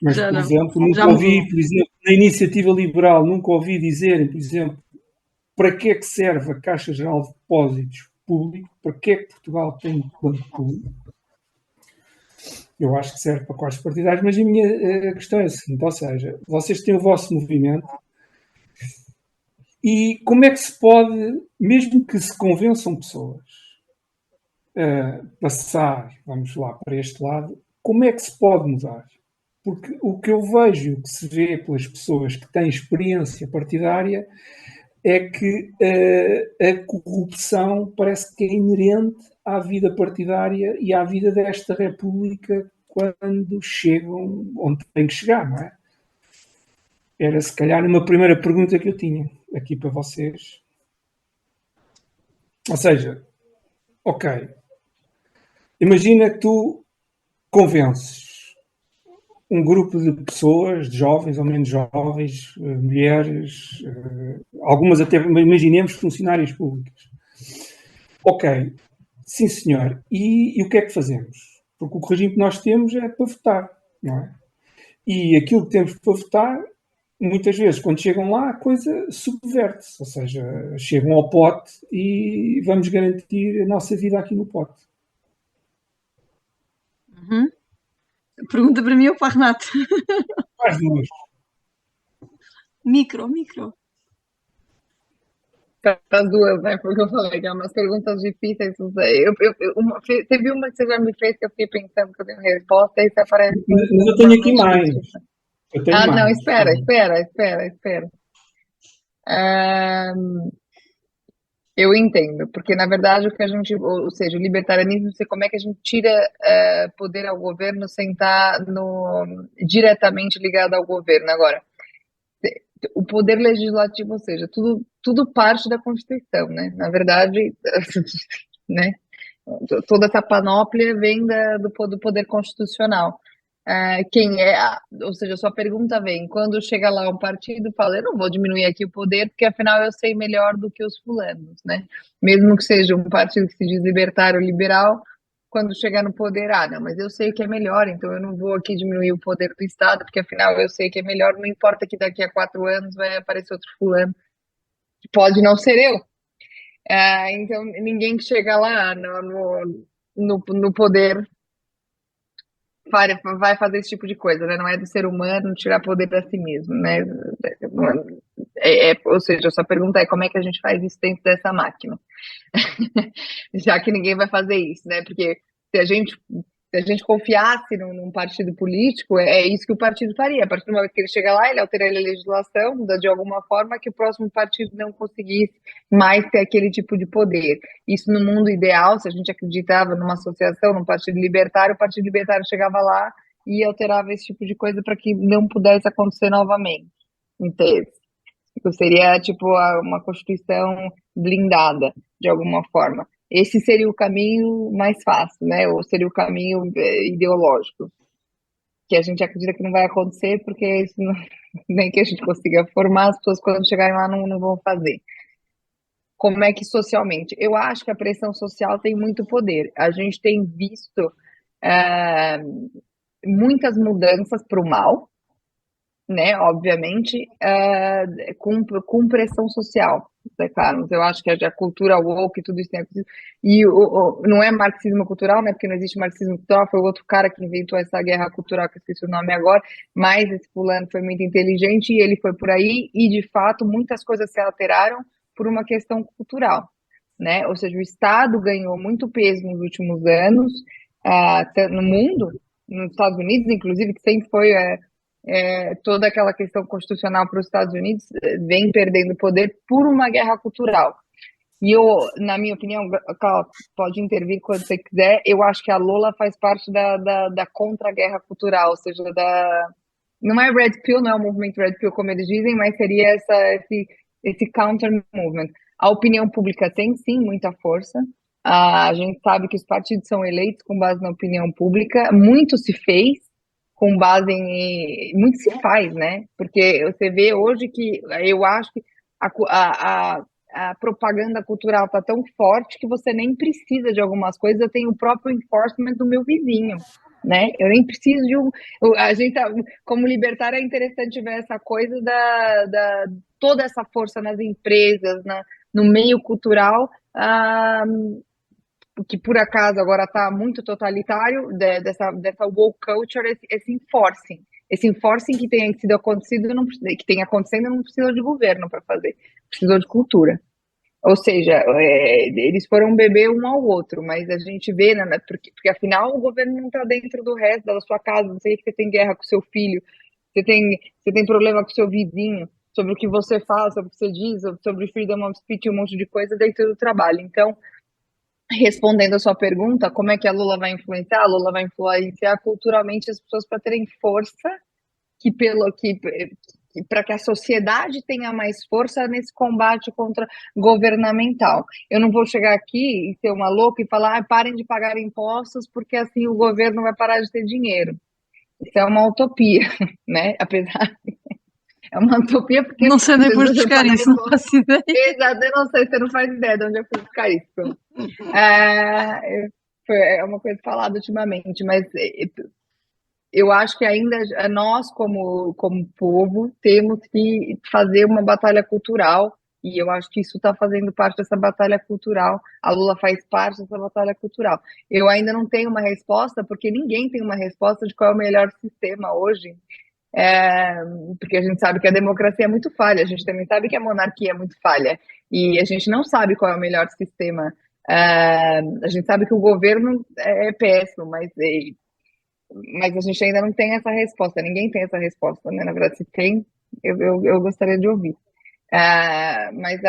Mas, Já por não. exemplo, Já nunca ouvi, mudou. por exemplo, na Iniciativa Liberal, nunca ouvi dizerem, por exemplo, para que é que serve a Caixa Geral de Depósitos público, para que é que Portugal tem um banco público. Eu acho que serve para quais partidários, mas a minha questão é a seguinte, ou seja, vocês têm o vosso movimento e como é que se pode, mesmo que se convençam pessoas a passar, vamos lá, para este lado, como é que se pode mudar? Porque o que eu vejo, o que se vê pelas pessoas que têm experiência partidária, é que a corrupção parece que é inerente à vida partidária e à vida desta República quando chegam onde têm que chegar, não é? Era se calhar uma primeira pergunta que eu tinha aqui para vocês. Ou seja, ok, imagina que tu convences um grupo de pessoas, de jovens ou menos jovens, mulheres, algumas até, imaginemos, funcionárias públicas. Ok, sim senhor. E o que é que fazemos? Porque o regime que nós temos é para votar, não é? E aquilo que temos para votar, muitas vezes, quando chegam lá, a coisa subverte-se. Ou seja, chegam ao pote e vamos garantir a nossa vida aqui no pote. Uhum. Pergunta para mim ou para a Renata? Faz duas. Micro. Para as duas, né? Porque eu falei que é umas perguntas difíceis. Não sei. Teve uma que você já me fez que eu fiquei pensando que eu tenho resposta, e você aparece com Mas eu tenho aqui mais. Eu tenho Ah, não, mais. espera. Eu entendo, porque na verdade o que a gente, ou seja, o libertarianismo, sei como é que a gente tira poder ao governo sem estar diretamente ligado ao governo. Agora, o poder legislativo, ou seja, tudo parte da Constituição, né? Na verdade, né? Toda essa panóplia vem do poder constitucional. Ou seja, a sua pergunta vem, quando chega lá um partido, fala, eu não vou diminuir aqui o poder, porque afinal eu sei melhor do que os fulanos, né? Mesmo que seja um partido que se diz libertário ou liberal, quando chegar no poder, não, mas eu sei que é melhor, então eu não vou aqui diminuir o poder do Estado, porque afinal eu sei que é melhor, não importa que daqui a 4 anos vai aparecer outro fulano, que pode não ser eu. Então, ninguém que chega lá no poder vai fazer esse tipo de coisa, né? Não é do ser humano tirar poder para si mesmo, né? Ou seja, a sua pergunta é como é que a gente faz isso dentro dessa máquina? Já que ninguém vai fazer isso, né? Porque se a gente confiasse num partido político, é isso que o partido faria. A partir do momento que ele chega lá, ele alteraria a legislação, muda de alguma forma que o próximo partido não conseguisse mais ter aquele tipo de poder. Isso no mundo ideal, se a gente acreditava numa associação, num partido libertário, o partido libertário chegava lá e alterava esse tipo de coisa para que não pudesse acontecer novamente, em tese. Seria tipo uma constituição blindada, de alguma forma. Esse seria o caminho mais fácil, né? Ou seria o caminho ideológico, que a gente acredita que não vai acontecer, porque isso não, nem que a gente consiga formar, as pessoas quando chegarem lá não vão fazer. Como é que socialmente? Eu acho que a pressão social tem muito poder. A gente tem visto muitas mudanças para o mal, né? Obviamente, com pressão social, né, Carlos? Eu acho que a cultura woke, tudo isso tem acontecido. E não é marxismo cultural, né? Porque não existe marxismo cultural, foi o outro cara que inventou essa guerra cultural, que eu esqueci o nome agora, mas esse fulano foi muito inteligente e ele foi por aí, e de fato muitas coisas se alteraram por uma questão cultural, né? Ou seja, o Estado ganhou muito peso nos últimos anos, no mundo, nos Estados Unidos, inclusive, que sempre foi toda aquela questão constitucional para os Estados Unidos vem perdendo poder por uma guerra cultural. E eu, na minha opinião, Carla, pode intervir quando você quiser, eu acho que a Lola faz parte da contra-guerra cultural, ou seja, não é Red Pill, não é o movimento Red Pill, como eles dizem, mas seria esse counter-movement. A opinião pública tem, sim, muita força. A gente sabe que os partidos são eleitos com base na opinião pública. Muito se fez com base muito se faz, né? Porque você vê hoje que eu acho que a propaganda cultural está tão forte que você nem precisa de algumas coisas. Eu tenho o próprio enforcement do meu vizinho, né? Eu nem preciso de a gente, como libertário, é interessante ver essa coisa toda essa força nas empresas, no meio cultural, que por acaso agora está muito totalitário, dessa woke culture, esse enforcing que tem sido acontecido, que tem acontecendo, não precisa de governo para fazer, precisou de cultura. Ou seja, eles foram beber um ao outro, mas a gente vê, né, porque afinal o governo não está dentro do resto da sua casa, não sei que você tem guerra com seu filho, você tem problema com seu vizinho, sobre o que você faz, sobre o que você diz, sobre freedom of speech, um monte de coisa dentro do trabalho. Então, respondendo a sua pergunta, como é que a Lula vai influenciar? A Lula vai influenciar culturalmente as pessoas para terem força para que a sociedade tenha mais força nesse combate contra governamental. Eu não vou chegar aqui e ser uma louca e falar, parem de pagar impostos porque assim o governo vai parar de ter dinheiro. Isso é uma utopia, né? Apesar é uma utopia porque não sei onde é buscar isso, não faço ideia. Exato, eu não sei, você não faz ideia de onde eu fui buscar isso. É uma coisa falada ultimamente, mas eu acho que ainda nós, como povo, temos que fazer uma batalha cultural, e eu acho que isso está fazendo parte dessa batalha cultural. A Lula faz parte dessa batalha cultural. Eu ainda não tenho uma resposta, porque ninguém tem uma resposta de qual é o melhor sistema hoje, porque a gente sabe que a democracia é muito falha, a gente também sabe que a monarquia é muito falha, e a gente não sabe qual é o melhor sistema. A gente sabe que o governo é péssimo, mas a gente ainda não tem essa resposta, ninguém tem essa resposta, né? Na verdade, se tem, eu gostaria de ouvir. Mas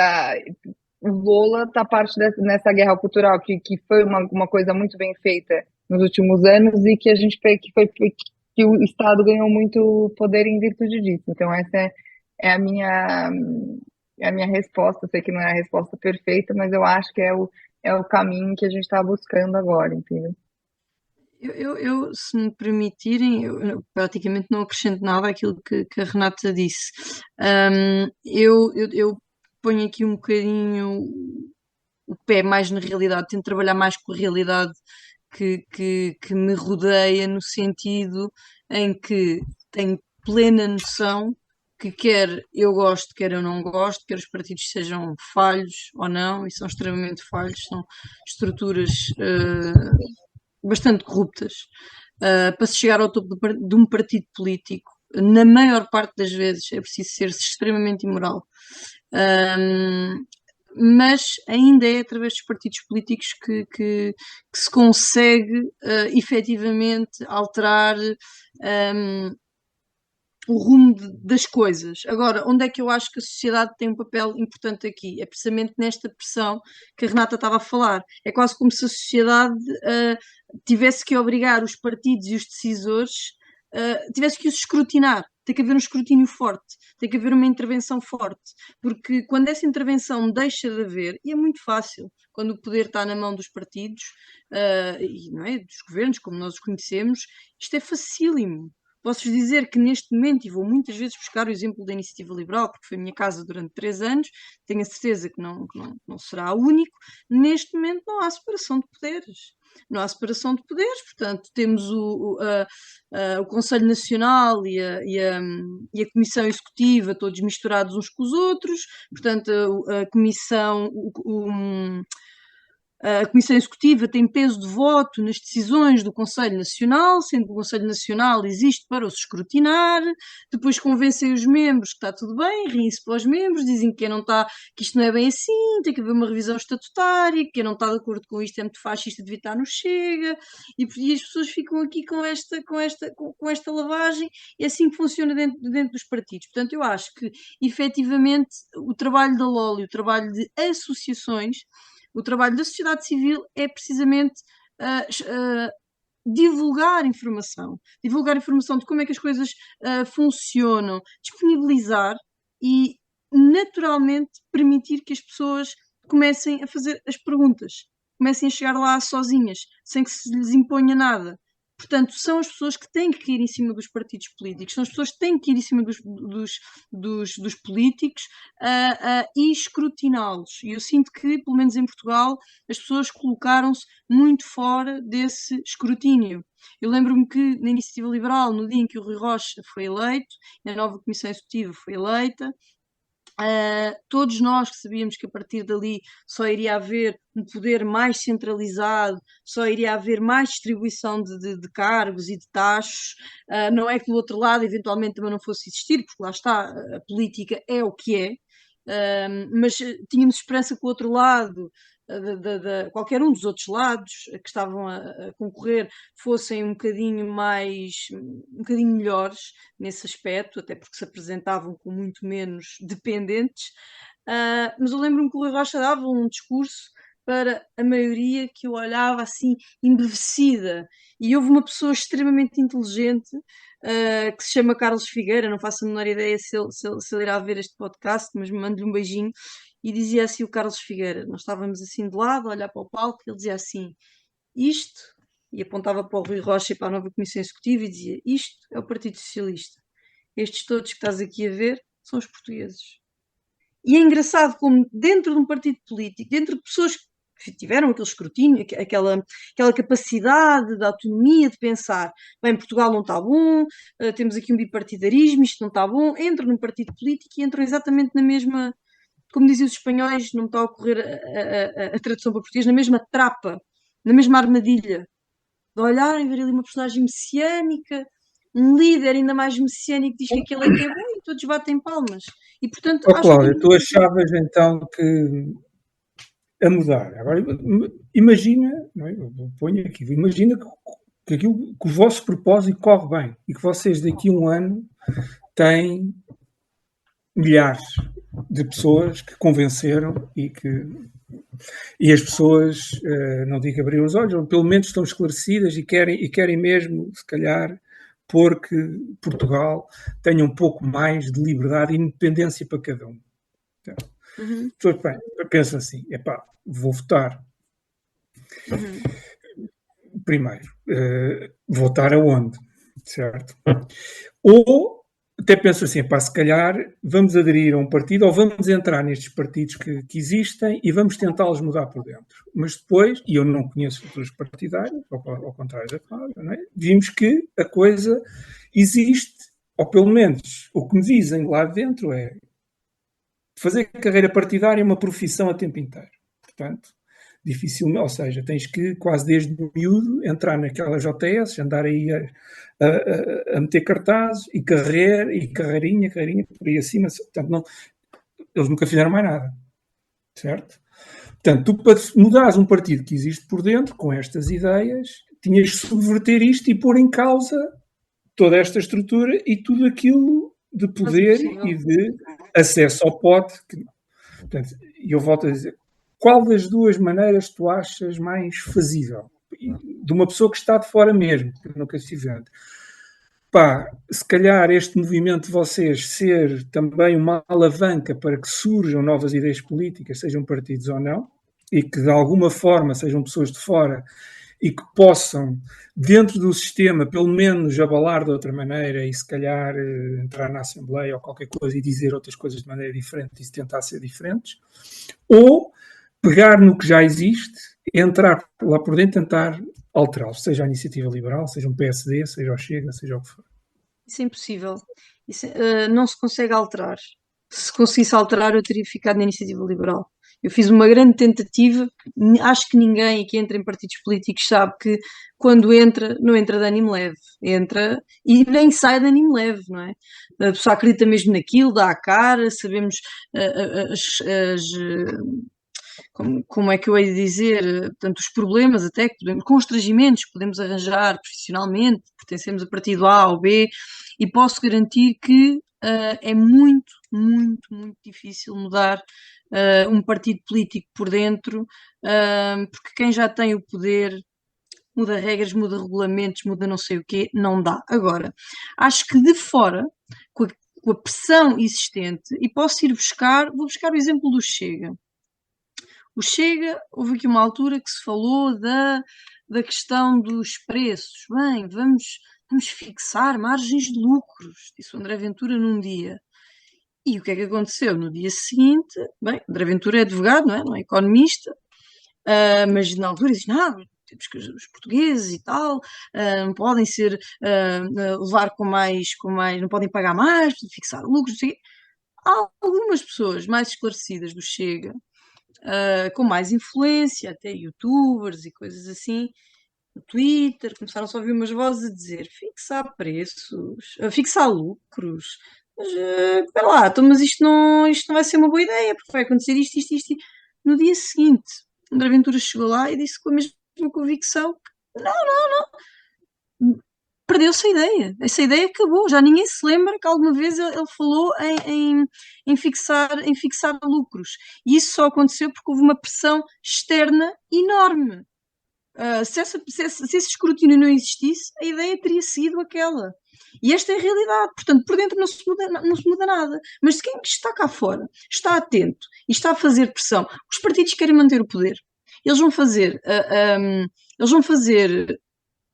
o Lula está parte nessa guerra cultural, que foi uma coisa muito bem feita nos últimos anos e que a gente que o Estado ganhou muito poder em virtude disso. Então, essa é a minha resposta. Eu sei que não é a resposta perfeita, mas eu acho que é o caminho que a gente está buscando agora, entendeu? Se me permitirem, eu praticamente não acrescento nada àquilo que a Renata disse. Eu ponho aqui um bocadinho o pé mais na realidade, tento trabalhar mais com a realidade que me rodeia, no sentido em que tenho plena noção que quer eu gosto, quer eu não gosto, quer os partidos sejam falhos ou não, e são extremamente falhos, são estruturas bastante corruptas, para se chegar ao topo de um partido político, na maior parte das vezes é preciso ser extremamente imoral. Mas ainda é através dos partidos políticos que se consegue efetivamente alterar o rumo das coisas. Agora, onde é que eu acho que a sociedade tem um papel importante aqui? É precisamente nesta pressão que a Renata estava a falar. É quase como se a sociedade tivesse que obrigar os partidos e os decisores, tivesse que os escrutinar. Tem que haver um escrutínio forte, tem que haver uma intervenção forte, porque quando essa intervenção deixa de haver, e é muito fácil, quando o poder está na mão dos partidos, e não é, dos governos, como nós os conhecemos, isto é facílimo. Posso-vos dizer que neste momento, e vou muitas vezes buscar o exemplo da Iniciativa Liberal, porque foi a minha casa durante 3 anos, tenho a certeza que não será o único, neste momento não há separação de poderes. Não há separação de poderes, portanto, temos o Conselho Nacional e a Comissão Executiva todos misturados uns com os outros, portanto, a Comissão, A Comissão Executiva tem peso de voto nas decisões do Conselho Nacional, sendo que o Conselho Nacional existe para os escrutinar, depois convencem os membros que está tudo bem, riem-se para os membros, dizem que quem não está, que isto não é bem assim, tem que haver uma revisão estatutária, que quem não está de acordo com isto é muito fascista, devia estar no Chega, e as pessoas ficam aqui com esta lavagem, é assim que funciona dentro dos partidos. Portanto, eu acho que, efetivamente, o trabalho da LOL e o trabalho de associações, o trabalho da sociedade civil é precisamente divulgar informação de como é que as coisas funcionam, disponibilizar e naturalmente permitir que as pessoas comecem a fazer as perguntas, comecem a chegar lá sozinhas, sem que se lhes imponha nada. Portanto, são as pessoas que têm que cair em cima dos partidos políticos, são as pessoas que têm que ir em cima dos políticos e escrutiná-los. E eu sinto que, pelo menos em Portugal, as pessoas colocaram-se muito fora desse escrutínio. Eu lembro-me que na Iniciativa Liberal, no dia em que o Rui Rocha foi eleito, a nova Comissão Executiva foi eleita, todos nós que sabíamos que a partir dali só iria haver um poder mais centralizado, só iria haver mais distribuição de cargos e de taxas, não é que do outro lado eventualmente também não fosse existir, porque lá está, a política é o que é, mas tínhamos esperança que o outro lado, qualquer um dos outros lados que estavam a concorrer fossem um bocadinho melhores nesse aspecto, até porque se apresentavam com muito menos dependentes. Mas eu lembro-me que o Rui Rocha dava um discurso para a maioria que eu olhava assim embevecida, e houve uma pessoa extremamente inteligente que se chama Carlos Figueira, não faço a menor ideia se ele irá ver este podcast, mas mando-lhe um beijinho. E dizia assim o Carlos Figueira, nós estávamos assim de lado a olhar para o palco, ele dizia assim, isto, e apontava para o Rui Rocha e para a nova Comissão Executiva e dizia, isto é o Partido Socialista, estes todos que estás aqui a ver são os portugueses. E é engraçado como dentro de um partido político, dentro de pessoas que tiveram aquele escrutínio, aquela capacidade de autonomia de pensar, bem, Portugal não está bom, temos aqui um bipartidarismo, isto não está bom, entram num partido político e entram exatamente na mesma, como diziam os espanhóis, não me está a ocorrer a tradução para português, na mesma trapa, na mesma armadilha, de olhar e ver ali uma personagem messiânica, um líder ainda mais messiânico que diz que aquele é que é bom e todos batem palmas. E, portanto, acho Cláudia, que... tu achavas então que a mudar, agora imagina, não é? Eu ponho aqui, imagina que o vosso propósito corre bem e que vocês daqui a um ano têm milhares de pessoas que convenceram e as pessoas, não digo abrir os olhos, ou pelo menos estão esclarecidas e querem mesmo, se calhar, porque Portugal tenha um pouco mais de liberdade e independência para cada um. Então, pessoas pensam assim, vou votar. Primeiro, votar aonde? Certo? Ou até penso assim, se calhar vamos aderir a um partido ou vamos entrar nestes partidos que existem e vamos tentá-los mudar por dentro. Mas depois, e eu não conheço futuros partidários, ao contrário da Cláudia, não é? Vimos que a coisa existe, ou pelo menos o que me dizem lá dentro é fazer carreira partidária é uma profissão a tempo inteiro. Portanto, dificilmente, ou seja, tens que quase desde o miúdo entrar naquela JS, andar aí a meter cartazes e carreirinha por aí acima. Portanto, eles nunca fizeram mais nada, certo? Portanto, tu para mudares um partido que existe por dentro, com estas ideias, tinhas de subverter isto e pôr em causa toda esta estrutura e tudo aquilo de poder e de acesso ao pote. Portanto, eu volto a dizer, qual das duas maneiras tu achas mais fazível? De uma pessoa que está de fora mesmo, que nunca estive dentro. Se calhar este movimento de vocês ser também uma alavanca para que surjam novas ideias políticas, sejam partidos ou não, e que de alguma forma sejam pessoas de fora e que possam, dentro do sistema, pelo menos abalar de outra maneira e se calhar entrar na Assembleia ou qualquer coisa e dizer outras coisas de maneira diferente e tentar ser diferentes, ou pegar no que já existe, entrar lá por dentro e tentar alterá-lo, seja a Iniciativa Liberal, seja um PSD, seja o Chega, seja o que for. Isso é impossível. Não se consegue alterar. Se conseguisse alterar, eu teria ficado na Iniciativa Liberal. Eu fiz uma grande tentativa, acho que ninguém que entra em partidos políticos sabe que quando entra, não entra de ânimo leve, entra e nem sai de ânimo leve, não é? A pessoa acredita mesmo naquilo, dá a cara, sabemos como é que eu hei de dizer, portanto, os problemas até que podemos, constrangimentos que podemos arranjar profissionalmente, pertencemos a partido A ou B, e posso garantir que é muito, muito, muito difícil mudar um partido político por dentro, porque quem já tem o poder muda regras, muda regulamentos, muda não sei o quê, não dá. Agora, acho que de fora, com a pressão existente, e vou buscar o exemplo do Chega. O Chega, houve aqui uma altura que se falou da questão dos preços. Bem, vamos fixar margens de lucros, disse o André Ventura num dia. E o que é que aconteceu? No dia seguinte, bem, André Ventura é advogado, não é economista, mas na altura disse, não, temos que os portugueses e tal, não podem ser, levar com mais, não podem pagar mais, fixar lucros, não sei o quê. Há algumas pessoas mais esclarecidas do Chega, com mais influência, até youtubers e coisas assim, no Twitter, começaram-se a ouvir umas vozes a dizer fixar preços, fixar lucros, mas espera lá, então, mas isto não vai ser uma boa ideia, porque vai acontecer isto. No dia seguinte, André Ventura chegou lá e disse com a mesma convicção que não, perdeu-se a ideia. Essa ideia acabou. Já ninguém se lembra que alguma vez ele falou em fixar lucros. E isso só aconteceu porque houve uma pressão externa enorme. Se esse escrutínio não existisse, a ideia teria sido aquela. E esta é a realidade. Portanto, por dentro não se muda nada. Mas se quem está cá fora está atento e está a fazer pressão, os partidos querem manter o poder. Eles vão fazer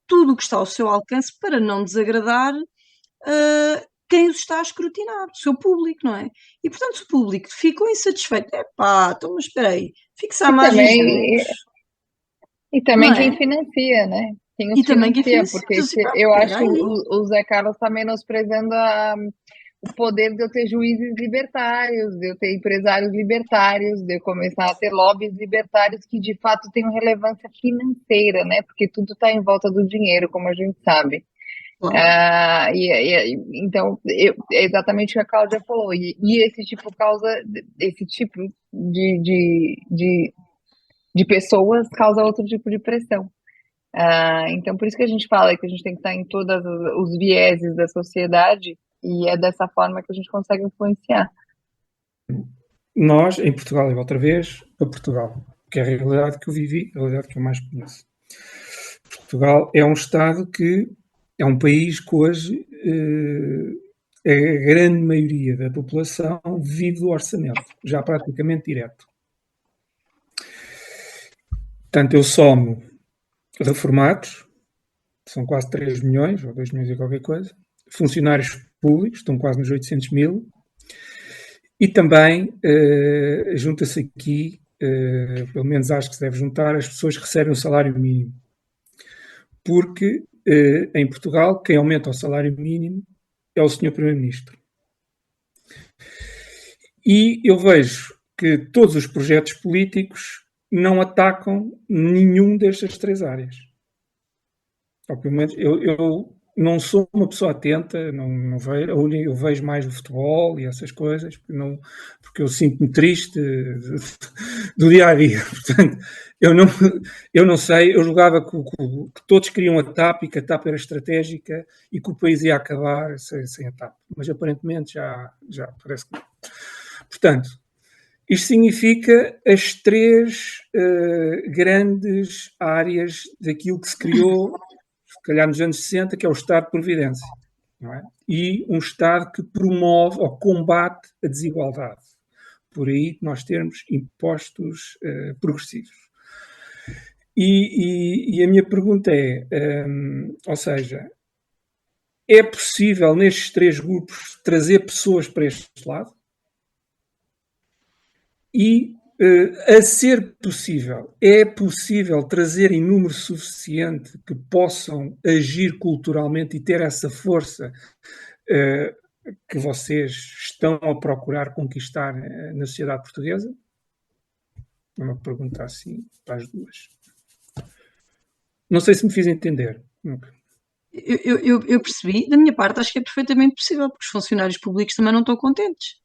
tudo o que está ao seu alcance para não desagradar quem os está a escrutinar, o seu público, não é? E, portanto, se o público ficou insatisfeito, então, mas espera aí, fixar margens de lucros. E também quem financia, né? Quem os financia, porque eu acho que o Zé Carlos está menosprezando o poder de eu ter juízes libertários, de eu ter empresários libertários, de eu começar a ter lobbies libertários que de fato tenham relevância financeira, né? Porque tudo está em volta do dinheiro, como a gente sabe. Então, é exatamente o que a Cláudia falou. E esse tipo de pessoas causa outro tipo de pressão. Então, por isso que a gente fala que a gente tem que estar em todos os vieses da sociedade, e é dessa forma que a gente consegue influenciar. Nós, em Portugal, e outra vez para Portugal, que é a realidade que eu vivi, a realidade que eu mais conheço. Portugal é um Estado que é um país que hoje a grande maioria da população vive do orçamento, já praticamente direto. Portanto, eu somo reformados, são quase 3 milhões, ou 2 milhões e qualquer coisa, funcionários públicos, estão quase nos 800 mil, e também junta-se aqui, pelo menos acho que se deve juntar, as pessoas que recebem o salário mínimo. Porque em Portugal, quem aumenta o salário mínimo é o Sr. Primeiro-Ministro. E eu vejo que todos os projetos políticos não atacam nenhum destas 3 áreas. Ou pelo menos eu não sou uma pessoa atenta, não vejo, eu vejo mais o futebol e essas coisas, porque eu sinto-me triste do dia a dia. Portanto, eu não sei, eu julgava que todos queriam a TAP e que a TAP era estratégica e que o país ia acabar sem a TAP, mas aparentemente já parece que não. Portanto, isto significa as 3 grandes áreas daquilo que se criou, se calhar nos anos 60, que é o Estado de Providência, não é? E um Estado que promove ou combate a desigualdade. Por aí nós temos impostos progressivos. E a minha pergunta é, ou seja, é possível nestes 3 grupos trazer pessoas para este lado? E, a ser possível, é possível trazer em número suficiente que possam agir culturalmente e ter essa força que vocês estão a procurar conquistar na sociedade portuguesa? É uma pergunta assim para as duas. Não sei se me fiz entender. Eu percebi, da minha parte, acho que é perfeitamente possível, porque os funcionários públicos também não estão contentes.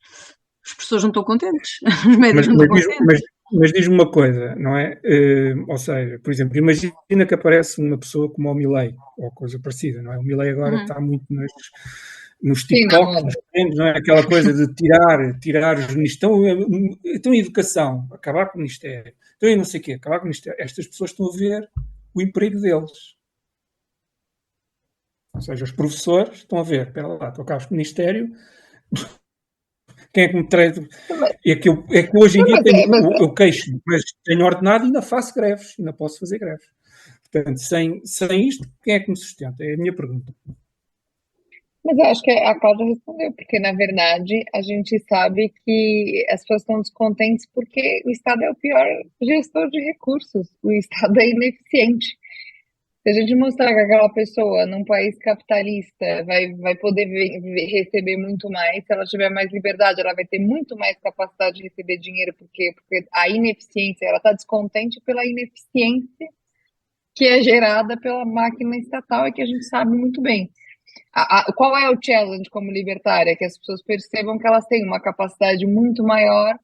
As pessoas não estão contentes, os médicos não estão contentes. Mas diz-me uma coisa, não é? Ou seja, por exemplo, imagina que aparece uma pessoa como o Milei, ou coisa parecida, não é? O Milei agora está muito nos TikToks, nos trends, não é? Aquela coisa de tirar os ministérios. Então, em educação, acabar com o ministério. Então, em não sei o quê, acabar com o ministério. Estas pessoas estão a ver o emprego deles. Ou seja, os professores estão a ver, espera lá, tu acabas com o ministério, quem é que me traz? É que hoje em dia eu queixo, mas tenho ordenado e ainda faço greves, ainda posso fazer greves. Portanto, sem isto, quem é que me sustenta? É a minha pergunta. Mas eu acho que a Cláudia respondeu, porque na verdade a gente sabe que as pessoas estão descontentes porque o Estado é o pior gestor de recursos, o Estado é ineficiente. Se a gente mostrar que aquela pessoa num país capitalista vai poder receber muito mais, se ela tiver mais liberdade, ela vai ter muito mais capacidade de receber dinheiro, porque a ineficiência, ela está descontente pela ineficiência que é gerada pela máquina estatal e que a gente sabe muito bem. Qual é o challenge como libertária? Que as pessoas percebam que elas têm uma capacidade muito maior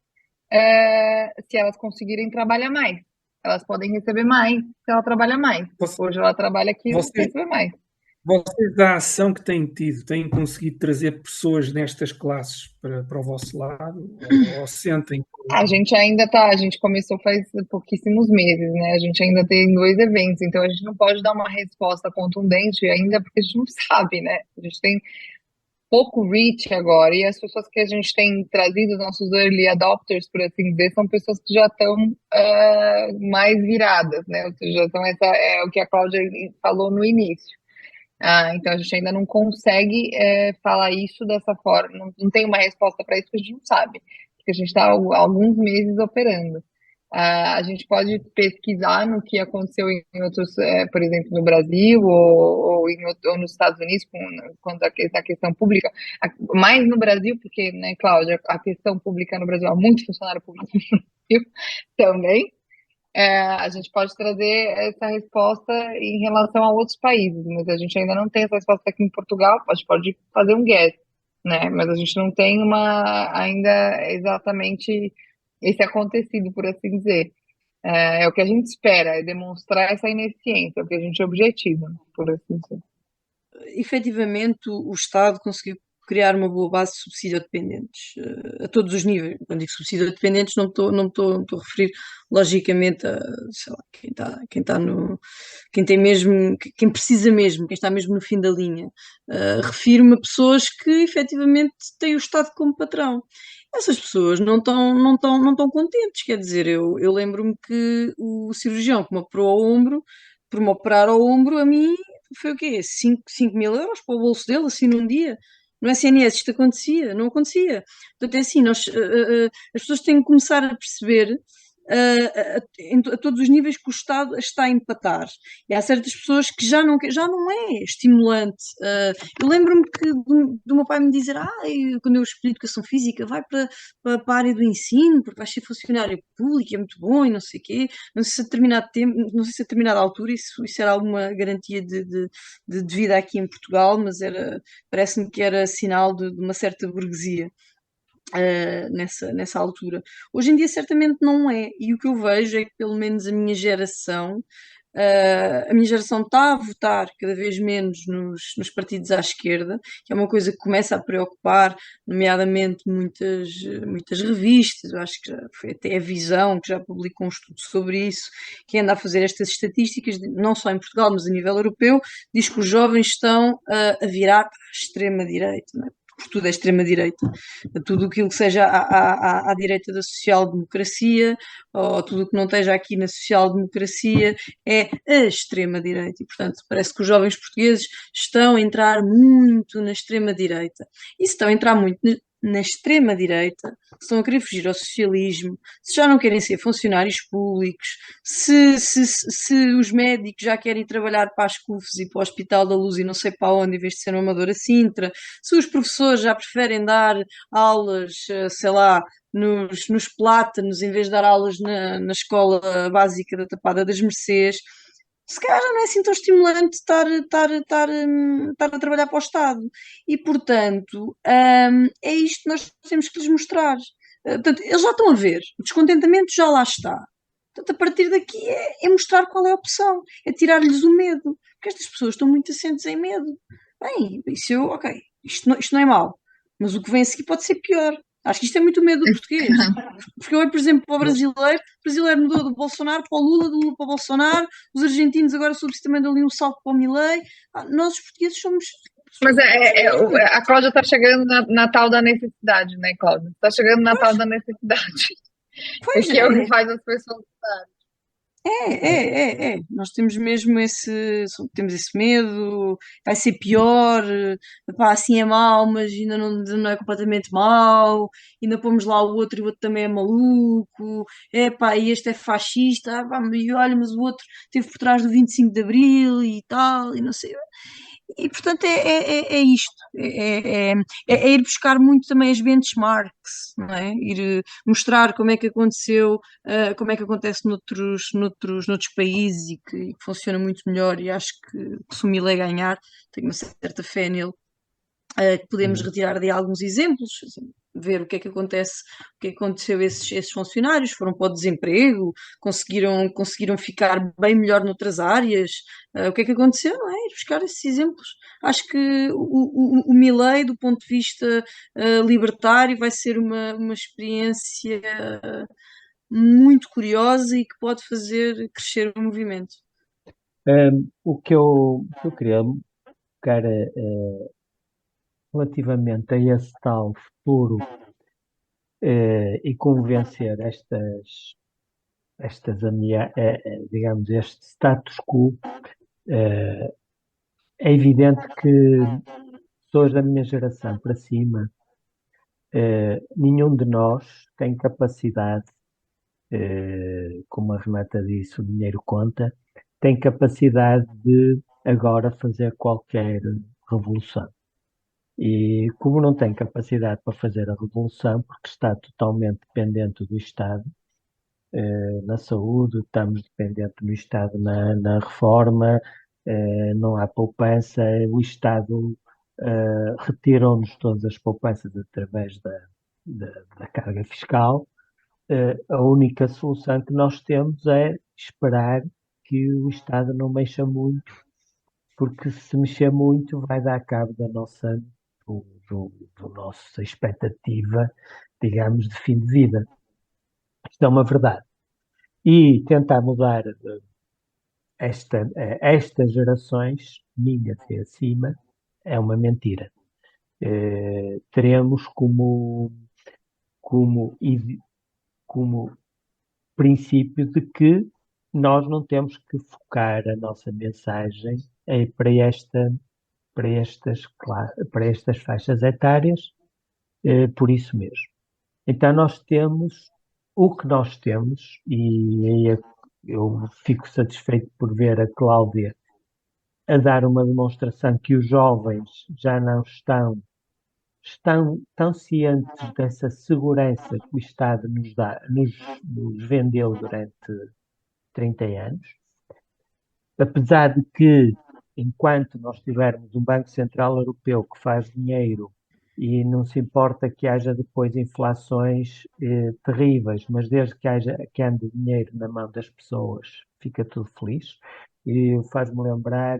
se elas conseguirem trabalhar mais. Elas podem receber mais se ela trabalha mais. Hoje ela trabalha aqui e recebe mais. Vocês da ação que têm tido, têm conseguido trazer pessoas nestas classes para o vosso lado? Ou sentem? A gente começou faz pouquíssimos meses, né? A gente ainda tem 2 eventos, então a gente não pode dar uma resposta contundente ainda, porque a gente não sabe, né? A gente tem pouco reach agora, e as pessoas que a gente tem trazido, os nossos early adopters, por assim dizer, são pessoas que já estão mais viradas, né? Ou seja, então essa é o que a Cláudia falou no início. Então a gente ainda não consegue falar isso dessa forma, não tem uma resposta para isso que a gente não sabe, porque a gente está há alguns meses operando. A gente pode pesquisar no que aconteceu em outros, por exemplo, no Brasil ou nos Estados Unidos, quanto à questão pública, mais no Brasil, porque, né, Cláudia, a questão pública no Brasil, há muito funcionário público no Brasil também. A gente pode trazer essa resposta em relação a outros países, mas a gente ainda não tem essa resposta aqui em Portugal. A gente pode fazer um guess, né? Mas a gente não tem ainda exatamente esse acontecido, por assim dizer. É o que a gente espera, é demonstrar essa ineficiência, é o que a gente objetiva, por assim dizer. Efetivamente, o Estado conseguiu criar uma boa base de subsídio-dependentes a todos os níveis. Quando digo subsídio-dependentes, não estou a referir logicamente a, sei lá, quem tem mesmo, quem precisa mesmo, quem está mesmo no fim da linha. Refiro-me a pessoas que efetivamente têm o Estado como patrão. Essas pessoas não estão contentes, quer dizer, eu lembro-me que o cirurgião que me operou ao ombro, por me operar ao ombro, a mim foi o quê? 5 mil euros para o bolso dele, assim, num dia. No SNS isto acontecia? Não acontecia. Portanto, é assim, as pessoas têm que começar a perceber a todos os níveis que o Estado está a empatar. E há certas pessoas que já não é estimulante. Eu lembro-me que do meu pai me dizer, quando eu escolhi Educação Física, vai para a área do ensino, porque vais ser funcionário público, é muito bom e não sei o quê. Não sei se a determinado tempo, não sei se a determinada altura isso era alguma garantia de vida aqui em Portugal, mas parece-me que era sinal de uma certa burguesia. Nessa altura. Hoje em dia certamente não é, e o que eu vejo é que pelo menos a minha geração está a votar cada vez menos nos partidos à esquerda, que é uma coisa que começa a preocupar, nomeadamente muitas revistas. Eu acho que já foi até a Visão que já publicou um estudo sobre isso, que anda a fazer estas estatísticas, não só em Portugal, mas a nível europeu, diz que os jovens estão a virar para a extrema-direita, não é? Por tudo é extrema-direita, tudo aquilo que seja à direita da social-democracia, ou tudo o que não esteja aqui na social-democracia é a extrema-direita, e portanto parece que os jovens portugueses estão a entrar muito na extrema-direita, e se estão a entrar muito na extrema-direita, se estão a querer fugir ao socialismo, se já não querem ser funcionários públicos, se os médicos já querem trabalhar para as CUFs e para o Hospital da Luz e não sei para onde, em vez de ser no Amadora Sintra, se os professores já preferem dar aulas, sei lá, nos plátanos, em vez de dar aulas na escola básica da Tapada das Mercês, se calhar já não é assim tão estimulante estar a trabalhar para o Estado. E, portanto, é isto que nós temos que lhes mostrar. Portanto, eles já estão a ver, o descontentamento já lá está. Portanto, a partir daqui é mostrar qual é a opção, é tirar-lhes o medo, porque estas pessoas estão muito assentes em medo. Bem, ok, isto não é mau, mas o que vem a seguir pode ser pior. Acho que isto é muito o medo do português. Porque eu olho, por exemplo, para o brasileiro mudou do Bolsonaro para o Lula, do Lula para o Bolsonaro, os argentinos agora soube também dali um salto para o Milei. Nós, os portugueses, somos. Mas a Cláudia está chegando na tal da necessidade, né, Cláudia? Está chegando na tal da necessidade. Pois que é o que faz as pessoas mudarem. Nós temos mesmo temos esse medo, vai ser pior, pá, assim é mau, mas ainda não é completamente mau, ainda pomos lá o outro e o outro também é maluco, pá, e este é fascista, pá, e olha, mas o outro esteve por trás do 25 de Abril e tal, e não sei. E portanto é isto, é ir buscar muito também as benchmarks, não é? Ir mostrar como é que aconteceu, como é que acontece noutros países e que funciona muito melhor. E acho que se o Milei ganhar, tenho uma certa fé nele, que podemos retirar de alguns exemplos, assim, ver o que é que acontece, o que é que aconteceu a esses funcionários, foram para o desemprego, conseguiram ficar bem melhor noutras áreas, o que é que aconteceu, não é? Ir buscar esses exemplos. Acho que o Milei, do ponto de vista libertário, vai ser uma experiência muito curiosa e que pode fazer crescer o movimento. O que eu queria colocar relativamente a esse tal futuro e convencer digamos, este status quo, é evidente que pessoas da minha geração para cima, nenhum de nós tem capacidade, como a Renata disse, o dinheiro conta, tem capacidade de agora fazer qualquer revolução. E como não tem capacidade para fazer a revolução, porque está totalmente dependente do Estado, na saúde, estamos dependentes do Estado na reforma, não há poupança, o Estado retirou-nos todas as poupanças através da carga fiscal. A única solução que nós temos é esperar que o Estado não mexa muito, porque se mexer muito vai dar cabo da nossa expectativa, digamos, de fim de vida. Isto é uma verdade. E tentar mudar estas gerações, minhas e acima, é uma mentira. Teremos como princípio de que nós não temos que focar a nossa mensagem para estas faixas etárias, por isso mesmo. Então nós temos o que nós temos, e aí eu fico satisfeito por ver a Cláudia a dar uma demonstração que os jovens já não estão tão cientes dessa segurança que o Estado nos vendeu durante 30 anos. Apesar de que, enquanto nós tivermos um Banco Central Europeu que faz dinheiro e não se importa que haja depois inflações terríveis, mas desde que ande dinheiro na mão das pessoas, fica tudo feliz. E faz-me lembrar,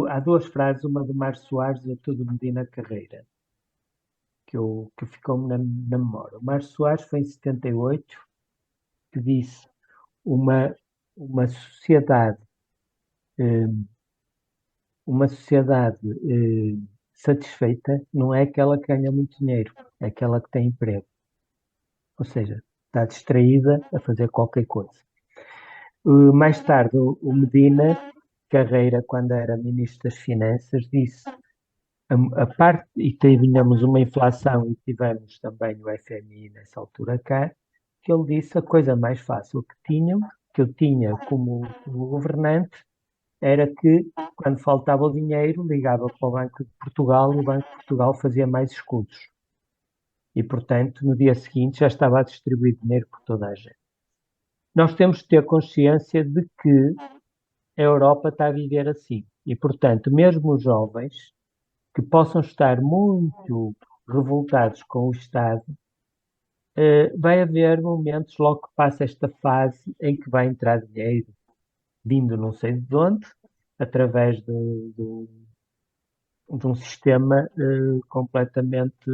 há duas frases, uma do Mário Soares e outra do Medina Carreira, que ficou-me na memória. O Mário Soares foi em 78, que disse: uma sociedade satisfeita não é aquela que ganha muito dinheiro, é aquela que tem emprego. Ou seja, está distraída a fazer qualquer coisa. Mais tarde, o Medina Carreira, quando era Ministro das Finanças, disse: a parte, e tínhamos uma inflação e tivemos também o FMI nessa altura cá, que ele disse a coisa mais fácil que eu tinha como governante, era que, quando faltava o dinheiro, ligava para o Banco de Portugal e o Banco de Portugal fazia mais escudos. E, portanto, no dia seguinte já estava a distribuir dinheiro por toda a gente. Nós temos que ter consciência de que a Europa está a viver assim. E, portanto, mesmo os jovens que possam estar muito revoltados com o Estado, vai haver momentos logo que passa esta fase em que vai entrar dinheiro vindo não sei de onde, através de um sistema completamente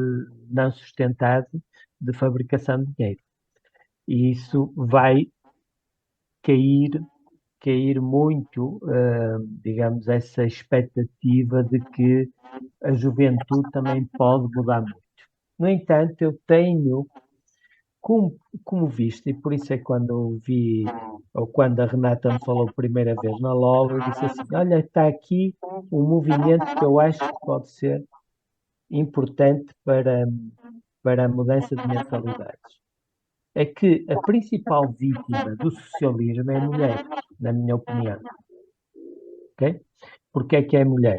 não sustentado de fabricação de dinheiro. E isso vai cair muito, digamos, essa expectativa de que a juventude também pode mudar muito. No entanto, eu tenho como visto, e por isso é que quando eu vi, ou quando a Renata me falou a primeira vez na LOL, eu disse assim, olha, está aqui um movimento que eu acho que pode ser importante para a mudança de mentalidades. É que a principal vítima do socialismo é a mulher, na minha opinião. Okay? Porquê é que é a mulher?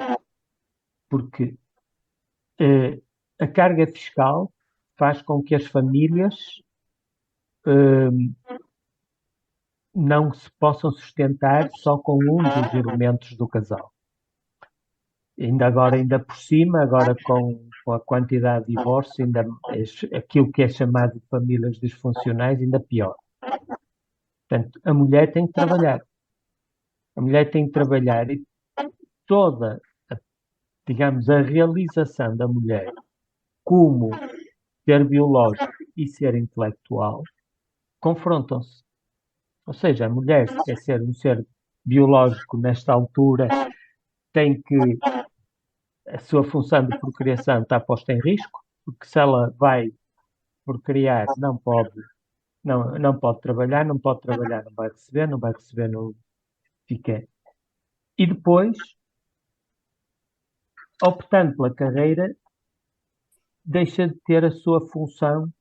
Porque a carga fiscal faz com que as famílias não se possam sustentar só com um dos elementos do casal. Ainda por cima, agora com a quantidade de divórcios, ainda aquilo que é chamado de famílias disfuncionais, ainda pior. Portanto, a mulher tem que trabalhar. A mulher tem que trabalhar e toda, digamos, a realização da mulher como ser biológico e ser intelectual confrontam-se. Ou seja, a mulher, se quer ser um ser biológico nesta altura, tem que a sua função de procriação está posta em risco, porque se ela vai procriar, não pode trabalhar, não vai receber, não fica. E depois, optando pela carreira, deixa de ter a sua função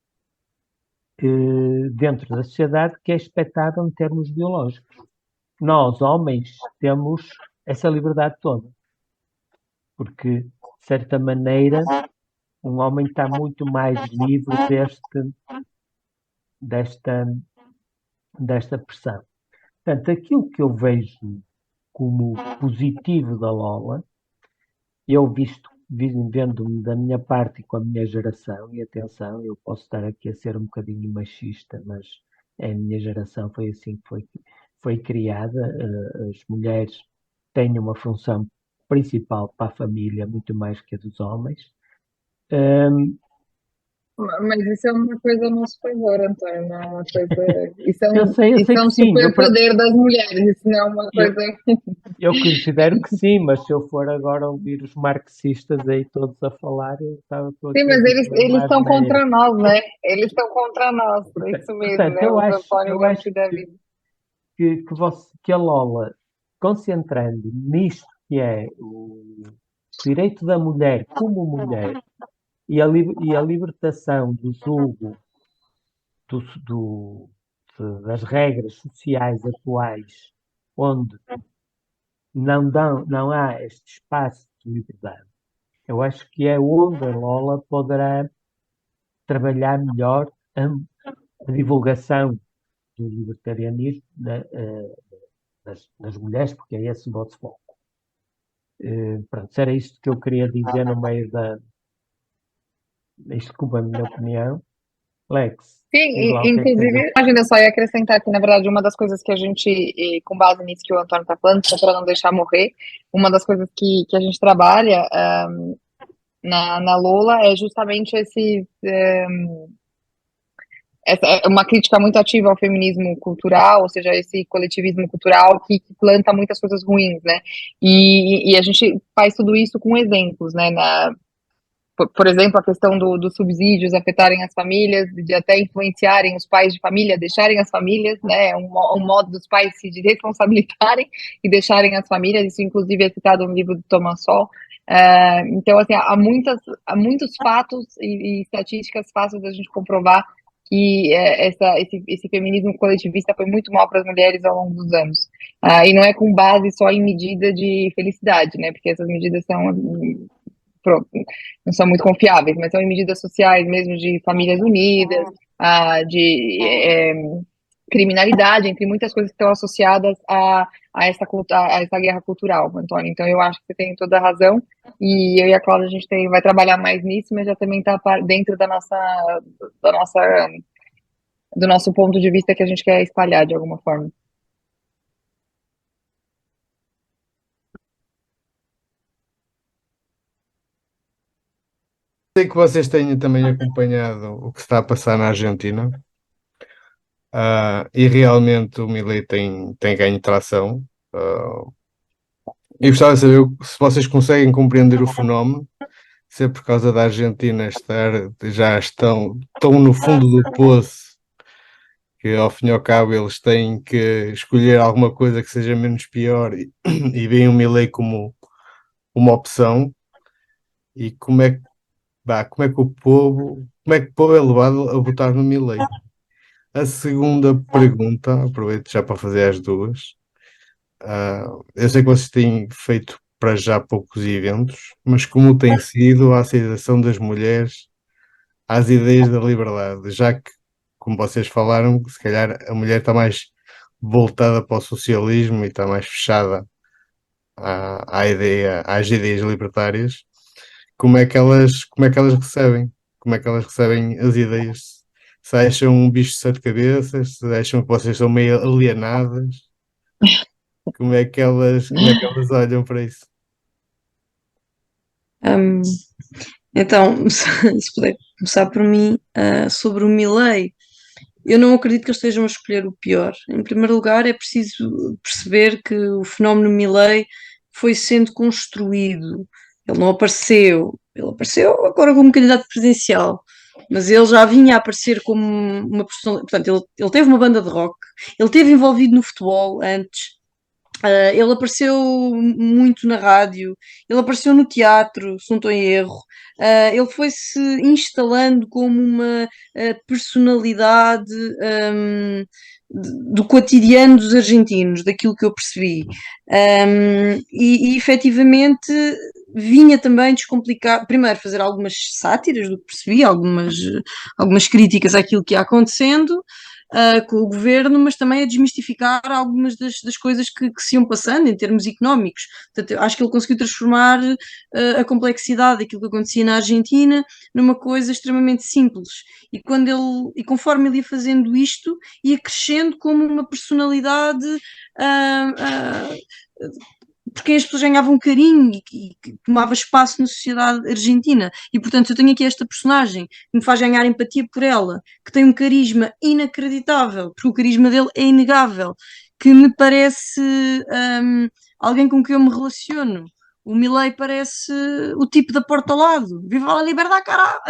dentro da sociedade, que é expectável em termos biológicos. Nós, homens, temos essa liberdade toda. Porque, de certa maneira, um homem está muito mais livre desta pressão. Portanto, aquilo que eu vejo como positivo da Lola, eu vendo-me da minha parte e com a minha geração, e atenção, eu posso estar aqui a ser um bocadinho machista, mas a minha geração foi assim que foi criada. As mulheres têm uma função principal para a família, muito mais que a dos homens. Mas isso é uma coisa a nosso favor, Antônio, não é uma coisa. Isso é Eu sei que um sim. superpoder das mulheres, isso não é uma coisa. Eu considero que sim, mas se eu for agora ouvir os marxistas aí todos a falar, eu estava todo. Sim, mas eles estão contra nós, né? Eles estão contra nós, é isso mesmo, Portanto, né? eu Os acho Antônio Gramsci da vida. que a Lola, concentrando nisto que é o direito da mulher como mulher e a libertação do julgo das regras sociais atuais, onde não há este espaço de liberdade. Eu acho que é onde a Lola poderá trabalhar melhor a divulgação do libertarianismo das mulheres, porque é esse o vosso foco. Pronto, era isto que eu queria dizer no meio isto como a minha opinião. Lex. Sim, inclusive, imagina, eu só ia acrescentar que, na verdade, uma das coisas que a gente, com base nisso que o Antônio está falando, só para não deixar morrer, uma das coisas que a gente trabalha na Lola é justamente uma crítica muito ativa ao feminismo cultural, ou seja, esse coletivismo cultural que planta muitas coisas ruins, né? E a gente faz tudo isso com exemplos, né? por exemplo, a questão dos subsídios afetarem as famílias, de até influenciarem os pais de família, deixarem as famílias, né? Um modo dos pais se responsabilizarem e deixarem as famílias. Isso, inclusive, é citado no livro do Thomas Sowell. Então, assim, há muitos fatos e estatísticas fáceis da gente comprovar que esse feminismo coletivista foi muito mal para as mulheres ao longo dos anos. E não é com base só em medida de felicidade, né? Porque essas medidas não são muito confiáveis, mas são em medidas sociais mesmo, de famílias unidas, de criminalidade, entre muitas coisas que estão associadas a essa guerra cultural, Antônio. Então, eu acho que você tem toda a razão, e eu e a Cláudia, a gente vai trabalhar mais nisso, mas já também está dentro do nosso ponto de vista que a gente quer espalhar de alguma forma. Sei que vocês têm também acompanhado o que está a passar na Argentina, e realmente o Milei tem ganho tração. Eu gostava de saber se vocês conseguem compreender o fenómeno, se é por causa da Argentina já estão no fundo do poço, que ao fim e ao cabo eles têm que escolher alguma coisa que seja menos pior e veem o Milei como uma opção, e como é que o povo é levado a votar no Milei. A segunda pergunta, aproveito já para fazer as duas. Eu sei que vocês têm feito para já poucos eventos, mas como tem sido a aceitação das mulheres às ideias da liberdade, já que, como vocês falaram, se calhar a mulher está mais voltada para o socialismo e está mais fechada às ideias libertárias. Como é que elas recebem? Como é que elas recebem as ideias? Se acham um bicho de sete cabeças? Se acham que vocês são meio alienadas? Como é que elas olham para isso? Então, se puder começar por mim, sobre o Milei, eu não acredito que eles estejam a escolher o pior. Em primeiro lugar, é preciso perceber que o fenómeno Milei foi sendo construído. Ele não apareceu, ele apareceu agora como candidato presidencial, mas ele já vinha a aparecer como uma personalidade. Portanto, ele teve uma banda de rock, ele esteve envolvido no futebol antes. Ele apareceu muito na rádio, ele apareceu no teatro, se não estou em erro. Ele foi-se instalando como uma personalidade do cotidiano dos argentinos, daquilo que eu percebi. E efetivamente vinha também descomplicar, primeiro fazer algumas sátiras do que percebi, algumas críticas àquilo que ia acontecendo com o governo, mas também a desmistificar algumas das coisas que se iam passando em termos económicos. Portanto, eu acho que ele conseguiu transformar a complexidade daquilo que acontecia na Argentina numa coisa extremamente simples. E conforme ele ia fazendo isto, ia crescendo como uma personalidade por quem as pessoas ganhavam carinho e que tomava espaço na sociedade argentina. E, portanto, eu tenho aqui esta personagem que me faz ganhar empatia por ela, que tem um carisma inacreditável, porque o carisma dele é inegável, que me parece alguém com quem eu me relaciono. O Milei parece o tipo da porta ao lado. Viva a liberdade, caralho!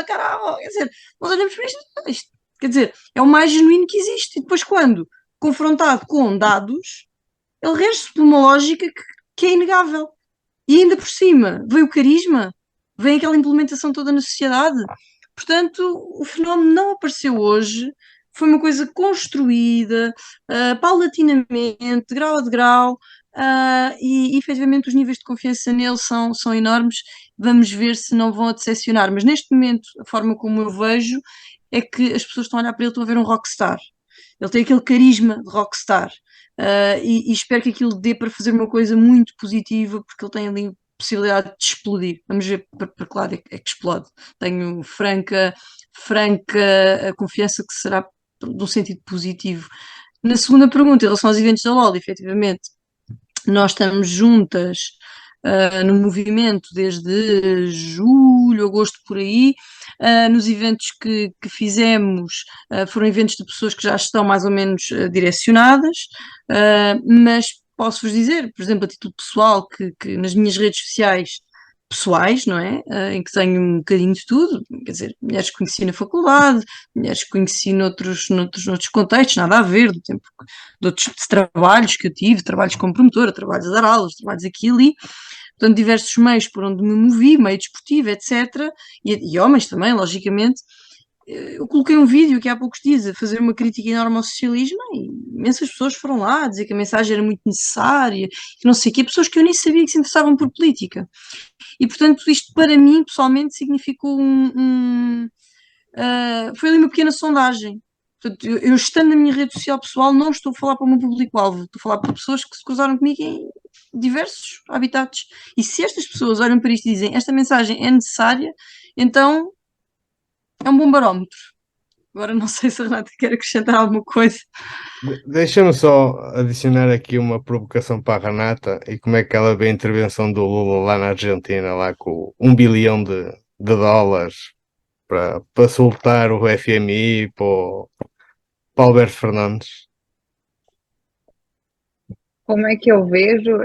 Quer dizer, nós olhamos para isto, quer dizer, é o mais genuíno que existe. E depois, quando confrontado com dados, ele rege-se por uma lógica que é inegável. E ainda por cima, veio o carisma, vem aquela implementação toda na sociedade. Portanto, o fenómeno não apareceu hoje, foi uma coisa construída, paulatinamente, de grau a degrau, e efetivamente os níveis de confiança nele são enormes. Vamos ver se não vão a decepcionar. Mas neste momento, a forma como eu vejo é que as pessoas estão a olhar para ele, estão a ver um rockstar. Ele tem aquele carisma de rockstar. E espero que aquilo dê para fazer uma coisa muito positiva, porque ele tem ali a possibilidade de explodir. Vamos ver para que lado é que explode. Tenho franca confiança que será de um sentido positivo. Na segunda pergunta, em relação aos eventos da LOL, efetivamente, nós estamos juntas no movimento desde julho, agosto, por aí. Nos eventos que fizemos, foram eventos de pessoas que já estão mais ou menos direcionadas, mas posso-vos dizer, por exemplo, a título pessoal, que nas minhas redes sociais pessoais, não é? Em que tenho um bocadinho de tudo, quer dizer, mulheres que conheci na faculdade, mulheres que conheci noutros contextos, nada a ver, de outros trabalhos que eu tive, trabalhos como promotora, trabalhos a dar aulas, trabalhos aqui e ali, portanto, diversos meios por onde me movi, meio desportivo, etc. E homens também, logicamente. Eu coloquei um vídeo aqui há poucos dias a fazer uma crítica enorme ao socialismo e imensas pessoas foram lá a dizer que a mensagem era muito necessária, que não sei o quê, pessoas que eu nem sabia que se interessavam por política. E, portanto, isto para mim, pessoalmente, significou foi ali uma pequena sondagem. Portanto, eu estando na minha rede social pessoal, não estou a falar para o meu público-alvo, estou a falar para pessoas que se cruzaram comigo em diversos habitats. E se estas pessoas olham para isto e dizem esta mensagem é necessária, então é um bom barómetro. Agora não sei se a Renata quer acrescentar alguma coisa. Deixa-me só adicionar aqui uma provocação para a Renata e como é que ela vê a intervenção do Lula lá na Argentina, lá com 1 bilhão de dólares para soltar o FMI para o Alberto Fernandes. Como é que eu vejo?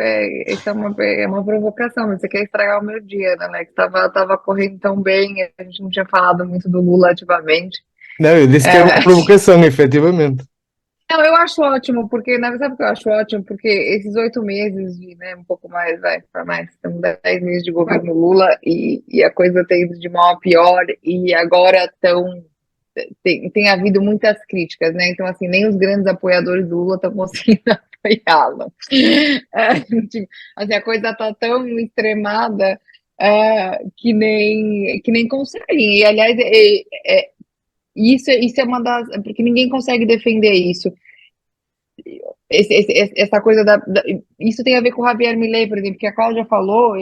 Isso é uma provocação, mas você quer estragar o meu dia, né, Alex? Tava correndo tão bem, a gente não tinha falado muito do Lula ativamente. Não, eu disse que era uma provocação, efetivamente. Não, eu acho ótimo, porque, na verdade, sabe o que eu acho ótimo? Porque esses 8 meses, né, um pouco mais, vai, para mais, são 10 meses de governo Lula e a coisa tem ido de mal a pior, e agora tem havido muitas críticas, né? Então, assim, nem os grandes apoiadores do Lula estão conseguindo apoiá-lo. Tipo, assim, a coisa está tão extremada que nem conseguem. E, aliás, isso é uma das. Porque ninguém consegue defender isso. Essa coisa isso tem a ver com o Javier Milei, por exemplo, que a Cláudia falou,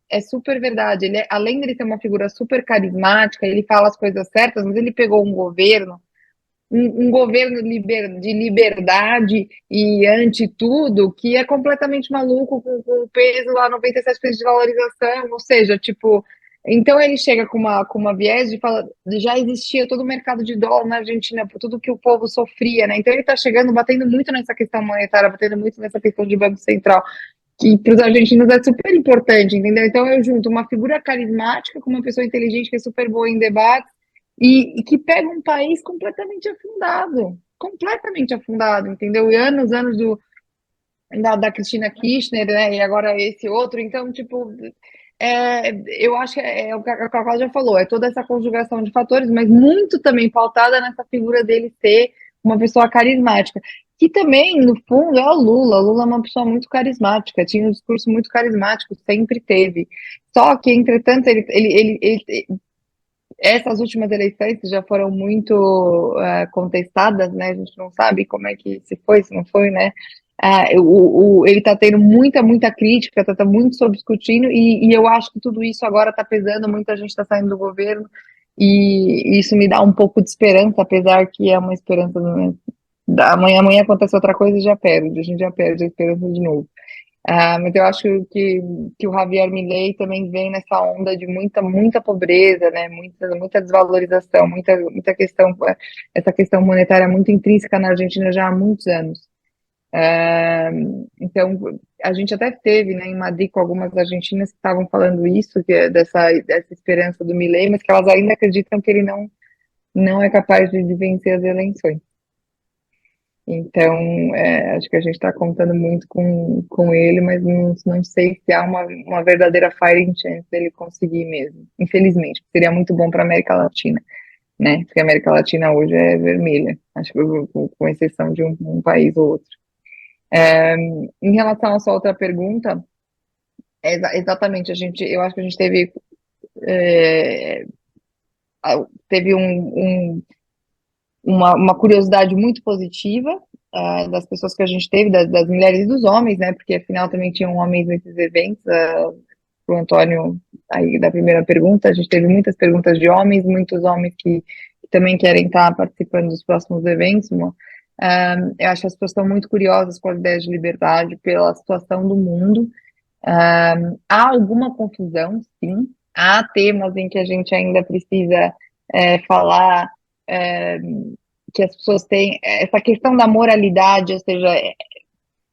é super verdade. Além de ele ser uma figura super carismática, ele fala as coisas certas, mas ele pegou um governo, um governo de liberdade e anti tudo, que é completamente maluco, com o peso lá, 97% de valorização, ou seja, tipo, então ele chega com uma viés de falar, já existia todo o mercado de dólar na Argentina, por tudo que o povo sofria, né? Então ele está chegando, batendo muito nessa questão monetária, batendo muito nessa questão de Banco Central, que para os argentinos é super importante, entendeu? Então eu junto uma figura carismática com uma pessoa inteligente que é super boa em debate e que pega um país completamente afundado, entendeu? E anos da Cristina Kirchner, né? E agora esse outro, então, tipo, eu acho que é o que a Cacau já falou, é toda essa conjugação de fatores, mas muito também pautada nessa figura dele ser uma pessoa carismática, que também, no fundo, é o Lula. O Lula é uma pessoa muito carismática, tinha um discurso muito carismático, sempre teve. Só que, entretanto, essas últimas eleições que já foram muito contestadas, né? A gente não sabe como é que se foi, se não foi, né? Ele está tendo muita crítica, está muito sob escrutínio, e eu acho que tudo isso agora está pesando, muita gente está saindo do governo, e isso me dá um pouco de esperança, apesar que é uma esperança, né? Amanhã acontece outra coisa e a gente já perde a esperança de novo. Mas eu acho que o Javier Milei também vem nessa onda de muita pobreza, né? Muita desvalorização, muita questão, essa questão monetária muito intrínseca na Argentina já há muitos anos. Então, a gente até teve, né, em Madrid com algumas argentinas que estavam falando isso, que dessa esperança do Milei, mas que elas ainda acreditam que ele não é capaz de vencer as eleições. Então, acho que a gente está contando muito com ele, mas não sei se há uma verdadeira fighting chance dele conseguir mesmo. Infelizmente, seria muito bom para a América Latina, né? Porque a América Latina hoje é vermelha, acho que com exceção de um país ou outro. Em relação à sua outra pergunta, exatamente, eu acho que a gente teve uma curiosidade muito positiva das pessoas que a gente teve, das mulheres e dos homens, né? Porque afinal também tinham homens nesses eventos. O Antônio, aí da primeira pergunta, a gente teve muitas perguntas de homens, muitos homens que também querem estar participando dos próximos eventos. Eu acho que as pessoas estão muito curiosas com as ideias de liberdade, pela situação do mundo. Há alguma confusão, sim. Há temas em que a gente ainda precisa falar que as pessoas têm essa questão da moralidade, ou seja,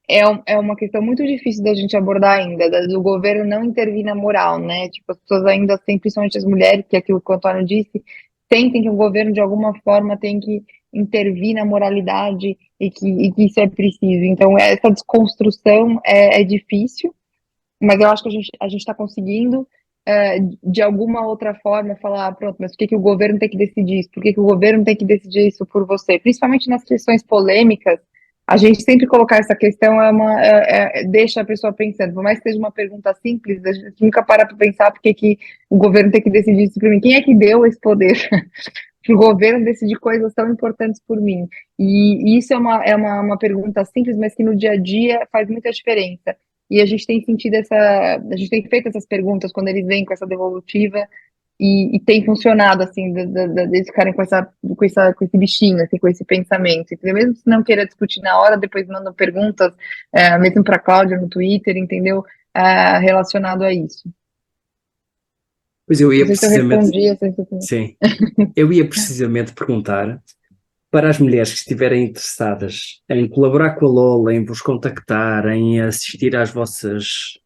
é uma questão muito difícil da gente abordar ainda, do governo não intervir na moral, né? Tipo, as pessoas ainda têm, principalmente as mulheres, que é aquilo que o Antônio disse, sentem que o governo, de alguma forma, tem que intervir na moralidade e que isso é preciso. Então, essa desconstrução é difícil, mas eu acho que a gente está conseguindo, de alguma outra forma, falar, pronto, mas por que o governo tem que decidir isso? Por que o governo tem que decidir isso por você? Principalmente nas questões polêmicas, a gente sempre colocar essa questão deixa a pessoa pensando, por mais que seja uma pergunta simples, a gente nunca para para pensar por que o governo tem que decidir isso por mim. Quem é que deu esse poder para o governo decidir coisas tão importantes por mim? E isso é uma pergunta simples, mas que no dia a dia faz muita diferença. E a gente tem sentido a gente tem feito essas perguntas quando eles vêm com essa devolutiva e tem funcionado, assim, deles ficarem com esse bichinho, assim, com esse pensamento. Entendeu? Mesmo se não queira discutir na hora, depois mandam perguntas, mesmo para a Cláudia no Twitter, entendeu? Relacionado a isso. Pois eu ia Não sei se eu respondi essa Sim, eu ia precisamente perguntar para as mulheres que estiverem interessadas em colaborar com a LOL, em vos contactar, em assistir às vossas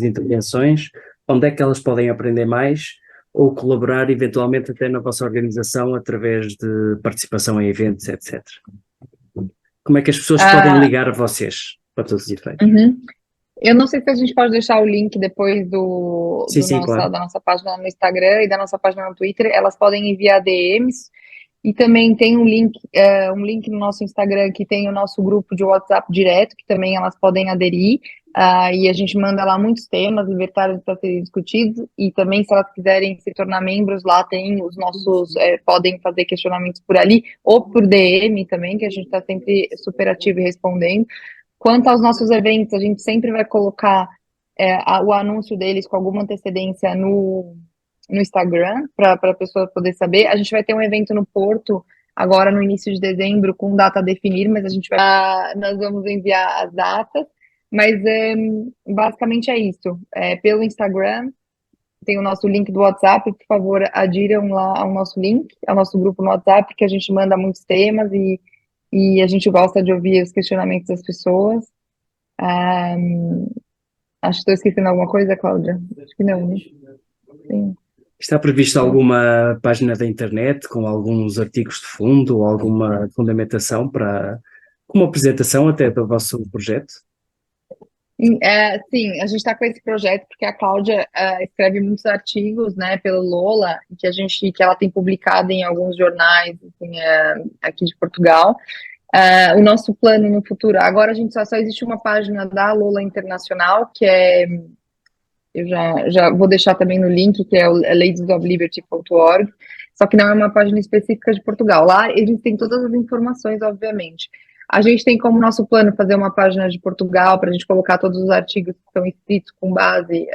intervenções, onde é que elas podem aprender mais ou colaborar eventualmente até na vossa organização através de participação em eventos, etc. Como é que as pessoas podem ligar a vocês para todos os efeitos? Eu não sei se a gente pode deixar o link depois Claro. da nossa página no Instagram e da nossa página no Twitter. Elas podem enviar DMs. E também tem um link no nosso Instagram que tem o nosso grupo de WhatsApp direto, que também elas podem aderir, e a gente manda lá muitos temas libertários para serem discutidos, e também se elas quiserem se tornar membros, lá tem os nossos, podem fazer questionamentos por ali, ou por DM também, que a gente está sempre super ativo e respondendo. Quanto aos nossos eventos, a gente sempre vai colocar o anúncio deles com alguma antecedência no Instagram, para a pessoa poder saber. A gente vai ter um evento no Porto, agora no início de dezembro, com data a definir, mas nós vamos enviar as datas, mas basicamente é isso. Pelo Instagram, tem o nosso link do WhatsApp, por favor, adiram lá ao nosso link, ao nosso grupo no WhatsApp, que a gente manda muitos temas e a gente gosta de ouvir os questionamentos das pessoas. Acho que estou esquecendo alguma coisa, Cláudia? Acho que não, né? Sim. Está prevista alguma página da internet com alguns artigos de fundo ou alguma fundamentação para uma apresentação até do vosso projeto? Sim, a gente está com esse projeto porque a Cláudia escreve muitos artigos, né, pelo Lola, que ela tem publicado em alguns jornais, assim, aqui de Portugal. O nosso plano no futuro, agora a gente só existe uma página da Lola Internacional, que eu já vou deixar também no link, que é o ladiesofliberty.org, só que não é uma página específica de Portugal. Lá eles têm todas as informações, obviamente. A gente tem como nosso plano fazer uma página de Portugal, para a gente colocar todos os artigos que estão escritos com base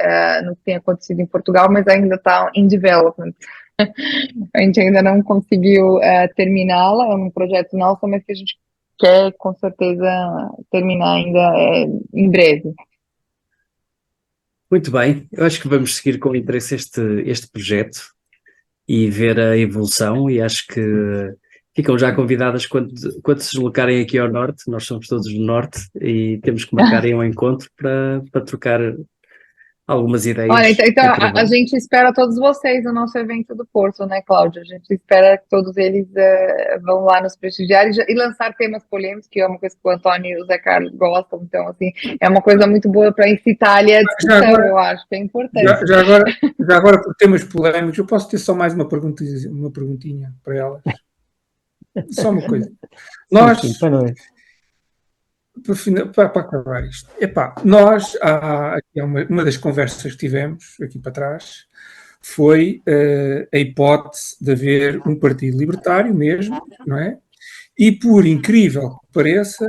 no que tem acontecido em Portugal, mas ainda está em development. A gente ainda não conseguiu terminá-la, é um projeto nosso, mas que a gente quer, com certeza, terminar ainda em breve. Muito bem, eu acho que vamos seguir com interesse este projeto e ver a evolução, e acho que ficam já convidadas quando se deslocarem aqui ao Norte. Nós somos todos do Norte e temos que marcar aí um encontro para trocar algumas ideias. Olha, então a gente espera todos vocês no nosso evento do Porto, né, Cláudia? A gente espera que todos eles vão lá nos prestigiar e lançar temas polêmicos, que é uma coisa que o Antônio e o Zé Carlos gostam. Então, assim, é uma coisa muito boa para incitar ali a discussão, agora, eu acho que é importante. Já agora, por temas polémicos, eu posso ter só mais uma perguntinha para elas? Só uma coisa. Nós... Sim, para acabar isto, nós, uma das conversas que tivemos aqui para trás foi a hipótese de haver um partido libertário mesmo, não é? E por incrível que pareça,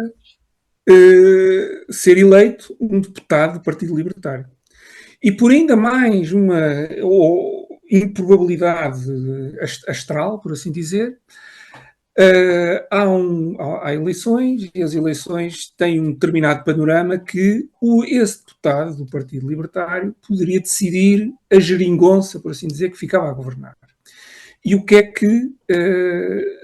ser eleito um deputado do Partido Libertário. E por ainda mais uma improbabilidade astral, por assim dizer, há eleições, e as eleições têm um determinado panorama que esse deputado do Partido Libertário poderia decidir a geringonça, por assim dizer, que ficava a governar. e o que é que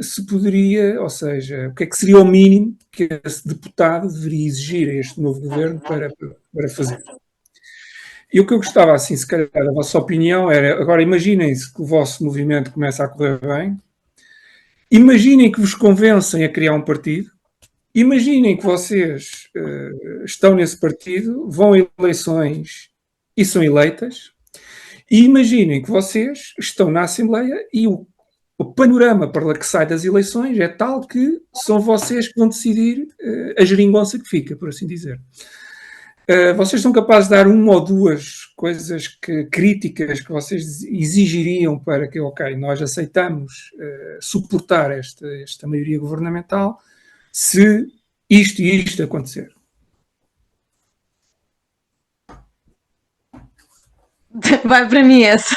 se poderia, ou seja, o que é que seria o mínimo que esse deputado deveria exigir a este novo governo para fazer. E o que eu gostava, assim, se calhar, a vossa opinião era, agora imaginem-se que o vosso movimento começa a correr bem, imaginem que vos convencem a criar um partido, imaginem que vocês estão nesse partido, vão a eleições e são eleitas, e imaginem que vocês estão na Assembleia e o panorama para que sai das eleições é tal que são vocês que vão decidir a geringonça que fica, por assim dizer. Vocês são capazes de dar uma ou duas coisas críticas que vocês exigiriam para que, ok, nós aceitamos suportar esta maioria governamental se isto e isto acontecer? Vai para mim essa.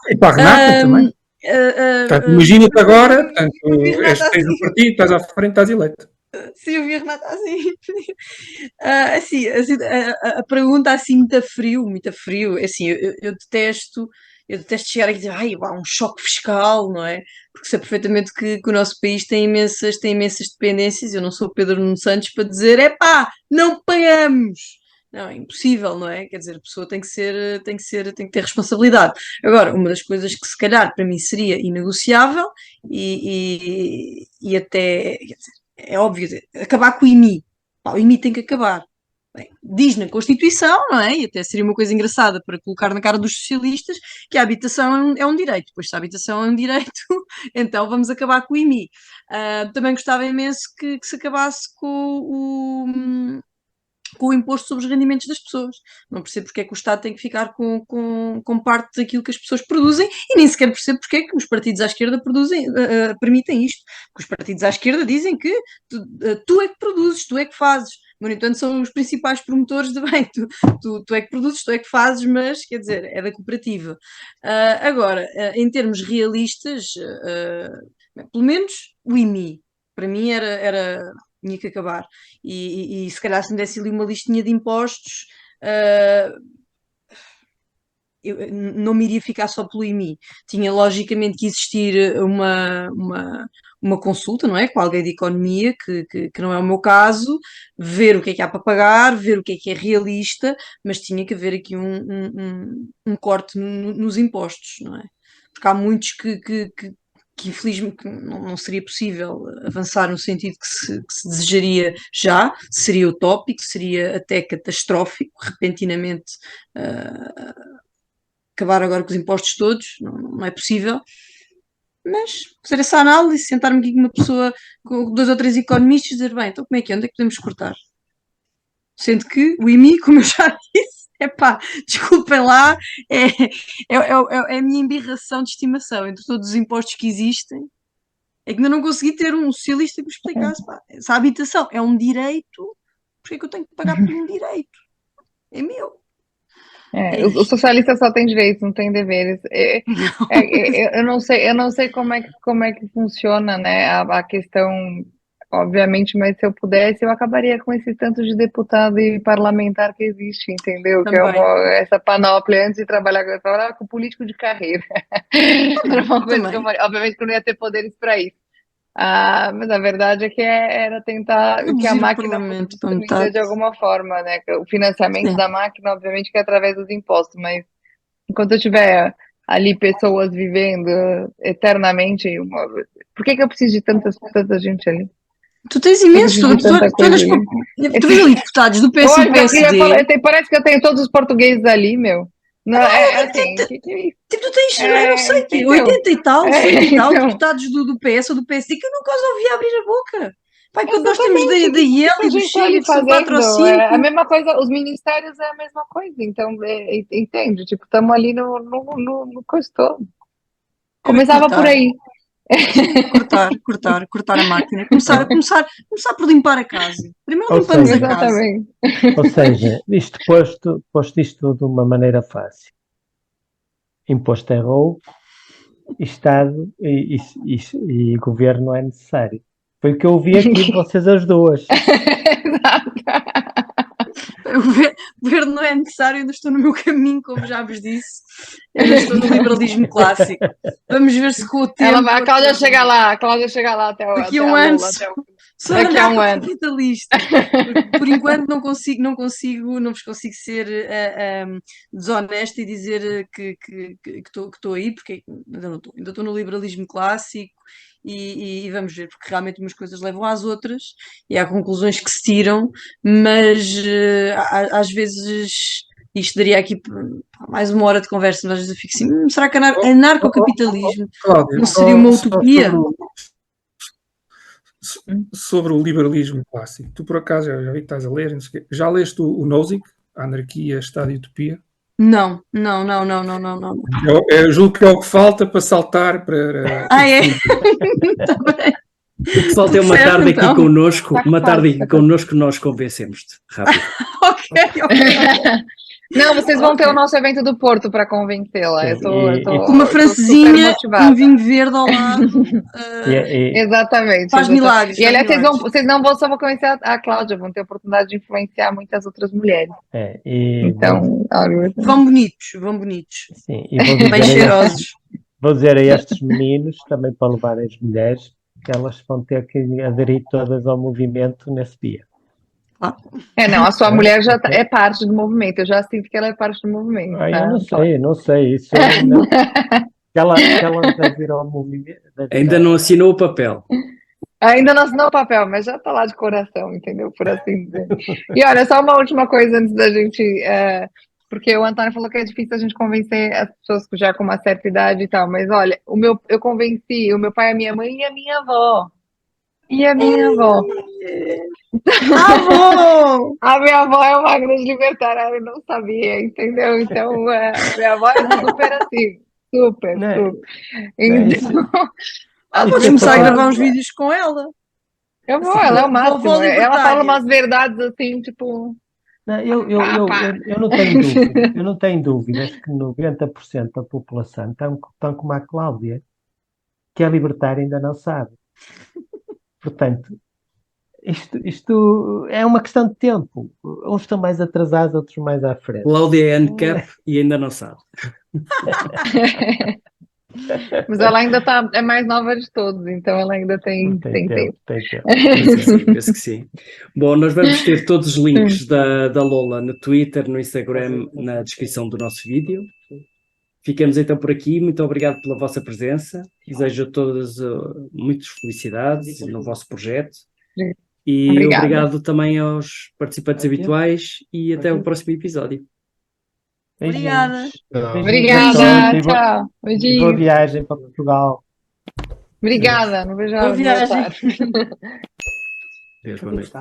E para a Renata também. Imagina que agora, tens um partido, estás à frente, estás eleito. Sim, eu vi a Renata assim. A pergunta assim, muito frio. Assim, eu detesto chegar aqui e dizer, um choque fiscal, não é? Porque sei perfeitamente que o nosso país tem imensas dependências. Eu não sou o Pedro Nuno Santos para dizer, não pagamos. Não, é impossível, não é? Quer dizer, a pessoa tem que ter responsabilidade. Agora, uma das coisas que se calhar para mim seria inegociável e até, quer dizer, é óbvio, acabar com o IMI. O IMI tem que acabar. Bem, diz na Constituição, não é? E até seria uma coisa engraçada para colocar na cara dos socialistas que a habitação é um direito. Pois se a habitação é um direito, então vamos acabar com o IMI. Também gostava imenso que se acabasse com o imposto sobre os rendimentos das pessoas. Não percebo porque é que o Estado tem que ficar com parte daquilo que as pessoas produzem e nem sequer percebo porque é que os partidos à esquerda permitem isto. Porque os partidos à esquerda dizem que tu é que produzes, tu é que fazes. No entanto, são os principais promotores de bem. Tu é que produzes, tu é que fazes, mas, quer dizer, é da cooperativa. Agora, em termos realistas, pelo menos o IMI, para mim tinha que acabar. E se calhar se me desse ali uma listinha de impostos, eu não me iria ficar só pelo IMI. Tinha logicamente que existir uma consulta, não é? Com alguém de economia, que não é o meu caso, ver o que é que há para pagar, ver o que é realista, mas tinha que haver aqui um corte nos impostos, não é? Porque há muitos que infelizmente não seria possível avançar no sentido que se desejaria já, seria utópico, seria até catastrófico, repentinamente acabar agora com os impostos todos, não é possível, mas fazer essa análise, sentar-me aqui com uma pessoa, com 2 ou 3 economistas e dizer, bem, então como é que é, onde é que podemos cortar? Sendo que o IMI, como eu já disse, desculpem lá, é a minha embirração de estimação entre todos os impostos que existem. É que ainda não consegui ter um socialista que me explicasse, se a habitação é um direito, porque é que eu tenho que pagar por um direito? É meu. O socialista só tem direitos, não tem deveres. Eu não sei como é que funciona, né, a questão, obviamente, mas se eu pudesse, eu acabaria com esse tanto de deputado e parlamentar que existe, entendeu? Também. Que é essa panóplia antes de trabalhar com político de carreira. Era uma coisa que eu faria. Obviamente que eu não ia ter poderes para isso. Mas a verdade é que era tentar que a máquina fosse distribuída de alguma forma, né? O financiamento da máquina, obviamente, que é através dos impostos, mas enquanto eu tiver ali pessoas vivendo eternamente, por que eu preciso de tanta gente ali? Tu tens imenso, tu vês ali deputados do PS e do PSD. Parece que eu tenho todos os portugueses ali, meu. Não, assim, tu tens, eu não sei, 80 e tal deputados do PS ou do PSD que eu nunca os ouvi abrir a boca. Quando nós temos da IEL e do Chile, que são 4 ou 5. A mesma coisa, os ministérios é a mesma coisa, então, entende? Tipo, estamos ali no coisa todo. Começava por aí. Cortar a máquina, começar por limpar a casa. Primeiro limpamos a casa. Ou seja, posto isto de uma maneira fácil. Imposto é roubo, Estado e governo é necessário. Foi o que eu ouvi aqui de vocês as duas. Exato. governo não é necessário, ainda estou no meu caminho, como já vos disse. Ainda estou no liberalismo clássico. Vamos ver se com o tempo. A Cláudia chega lá, até daqui a um ano. Sou daqui a um ano. Capitalista. Por enquanto não vos consigo ser desonesta e dizer que estou aí, porque ainda estou no liberalismo clássico e vamos ver, porque realmente umas coisas levam às outras e há conclusões que se tiram, mas às vezes isto daria aqui mais uma hora de conversa, mas às vezes eu fico assim, será que anarcocapitalismo Cláudia, não seria uma só utopia? sobre o liberalismo clássico. Tu, por acaso, já vi que estás a ler, já leste o Nozick, A Anarquia, Estado e Utopia? Não. Eu julgo que é o que falta para saltar para... É? Está bem. O que falta é uma Certo, tarde então. aqui connosco, uma tarde aqui connosco, nós convencemos-te. Rápido. Ok. Não, vocês vão ter o nosso evento do Porto para convencê-la. Eu tô Com uma super francesinha, motivada. um vinho verde ao lado. Exatamente. Faz milagres. E aliás, vocês não vão só conhecer a Cláudia, vão ter a oportunidade de influenciar muitas outras mulheres. Então, vão bonitos. Sim, e vou dizer bem cheirosos. Vou dizer a estes meninos, também para levar as mulheres, que elas vão ter que aderir todas ao movimento nesse dia. Não, a sua mulher já é parte do movimento, eu já sinto que ela é parte do movimento. Eu não sei, isso não. que ela deve ir ao movimento. Ainda não assinou o papel. Ainda não assinou o papel, mas já está lá de coração, entendeu? Por assim dizer. E olha, só uma última coisa antes da gente... porque o Antônio falou que é difícil a gente convencer as pessoas já com uma certa idade e tal, mas olha, eu convenci o meu pai, a minha mãe e a minha avó. Avó! A minha avó é uma grande libertária, eu não sabia, entendeu? Então, minha avó é super assim, super. Então, vamos começar a gravar uns vídeos com ela. Eu vou, ela é o máximo. Ela fala umas verdades assim, tipo... Eu não tenho dúvida. Eu não tenho dúvidas que 90% da população estão como a Cláudia, que a libertária ainda não sabe. Portanto, isto é uma questão de tempo. Uns estão mais atrasados, outros mais à frente. Cláudia é ANCAP e ainda não sabe. Mas ela ainda é mais nova de todos, então ela ainda tem tempo. Penso que sim. Bom, nós vamos ter todos os links da Lola no Twitter, no Instagram, na descrição do nosso vídeo. Ficamos então por aqui. Muito obrigado pela vossa presença. Desejo a todas muitas felicidades no vosso projeto. E obrigado também aos participantes habituais e até o próximo episódio. Obrigada. Obrigada. Tchau. Beijinho. Boa viagem para Portugal. Obrigada. Não vejo a hora de voltar. Boa noite.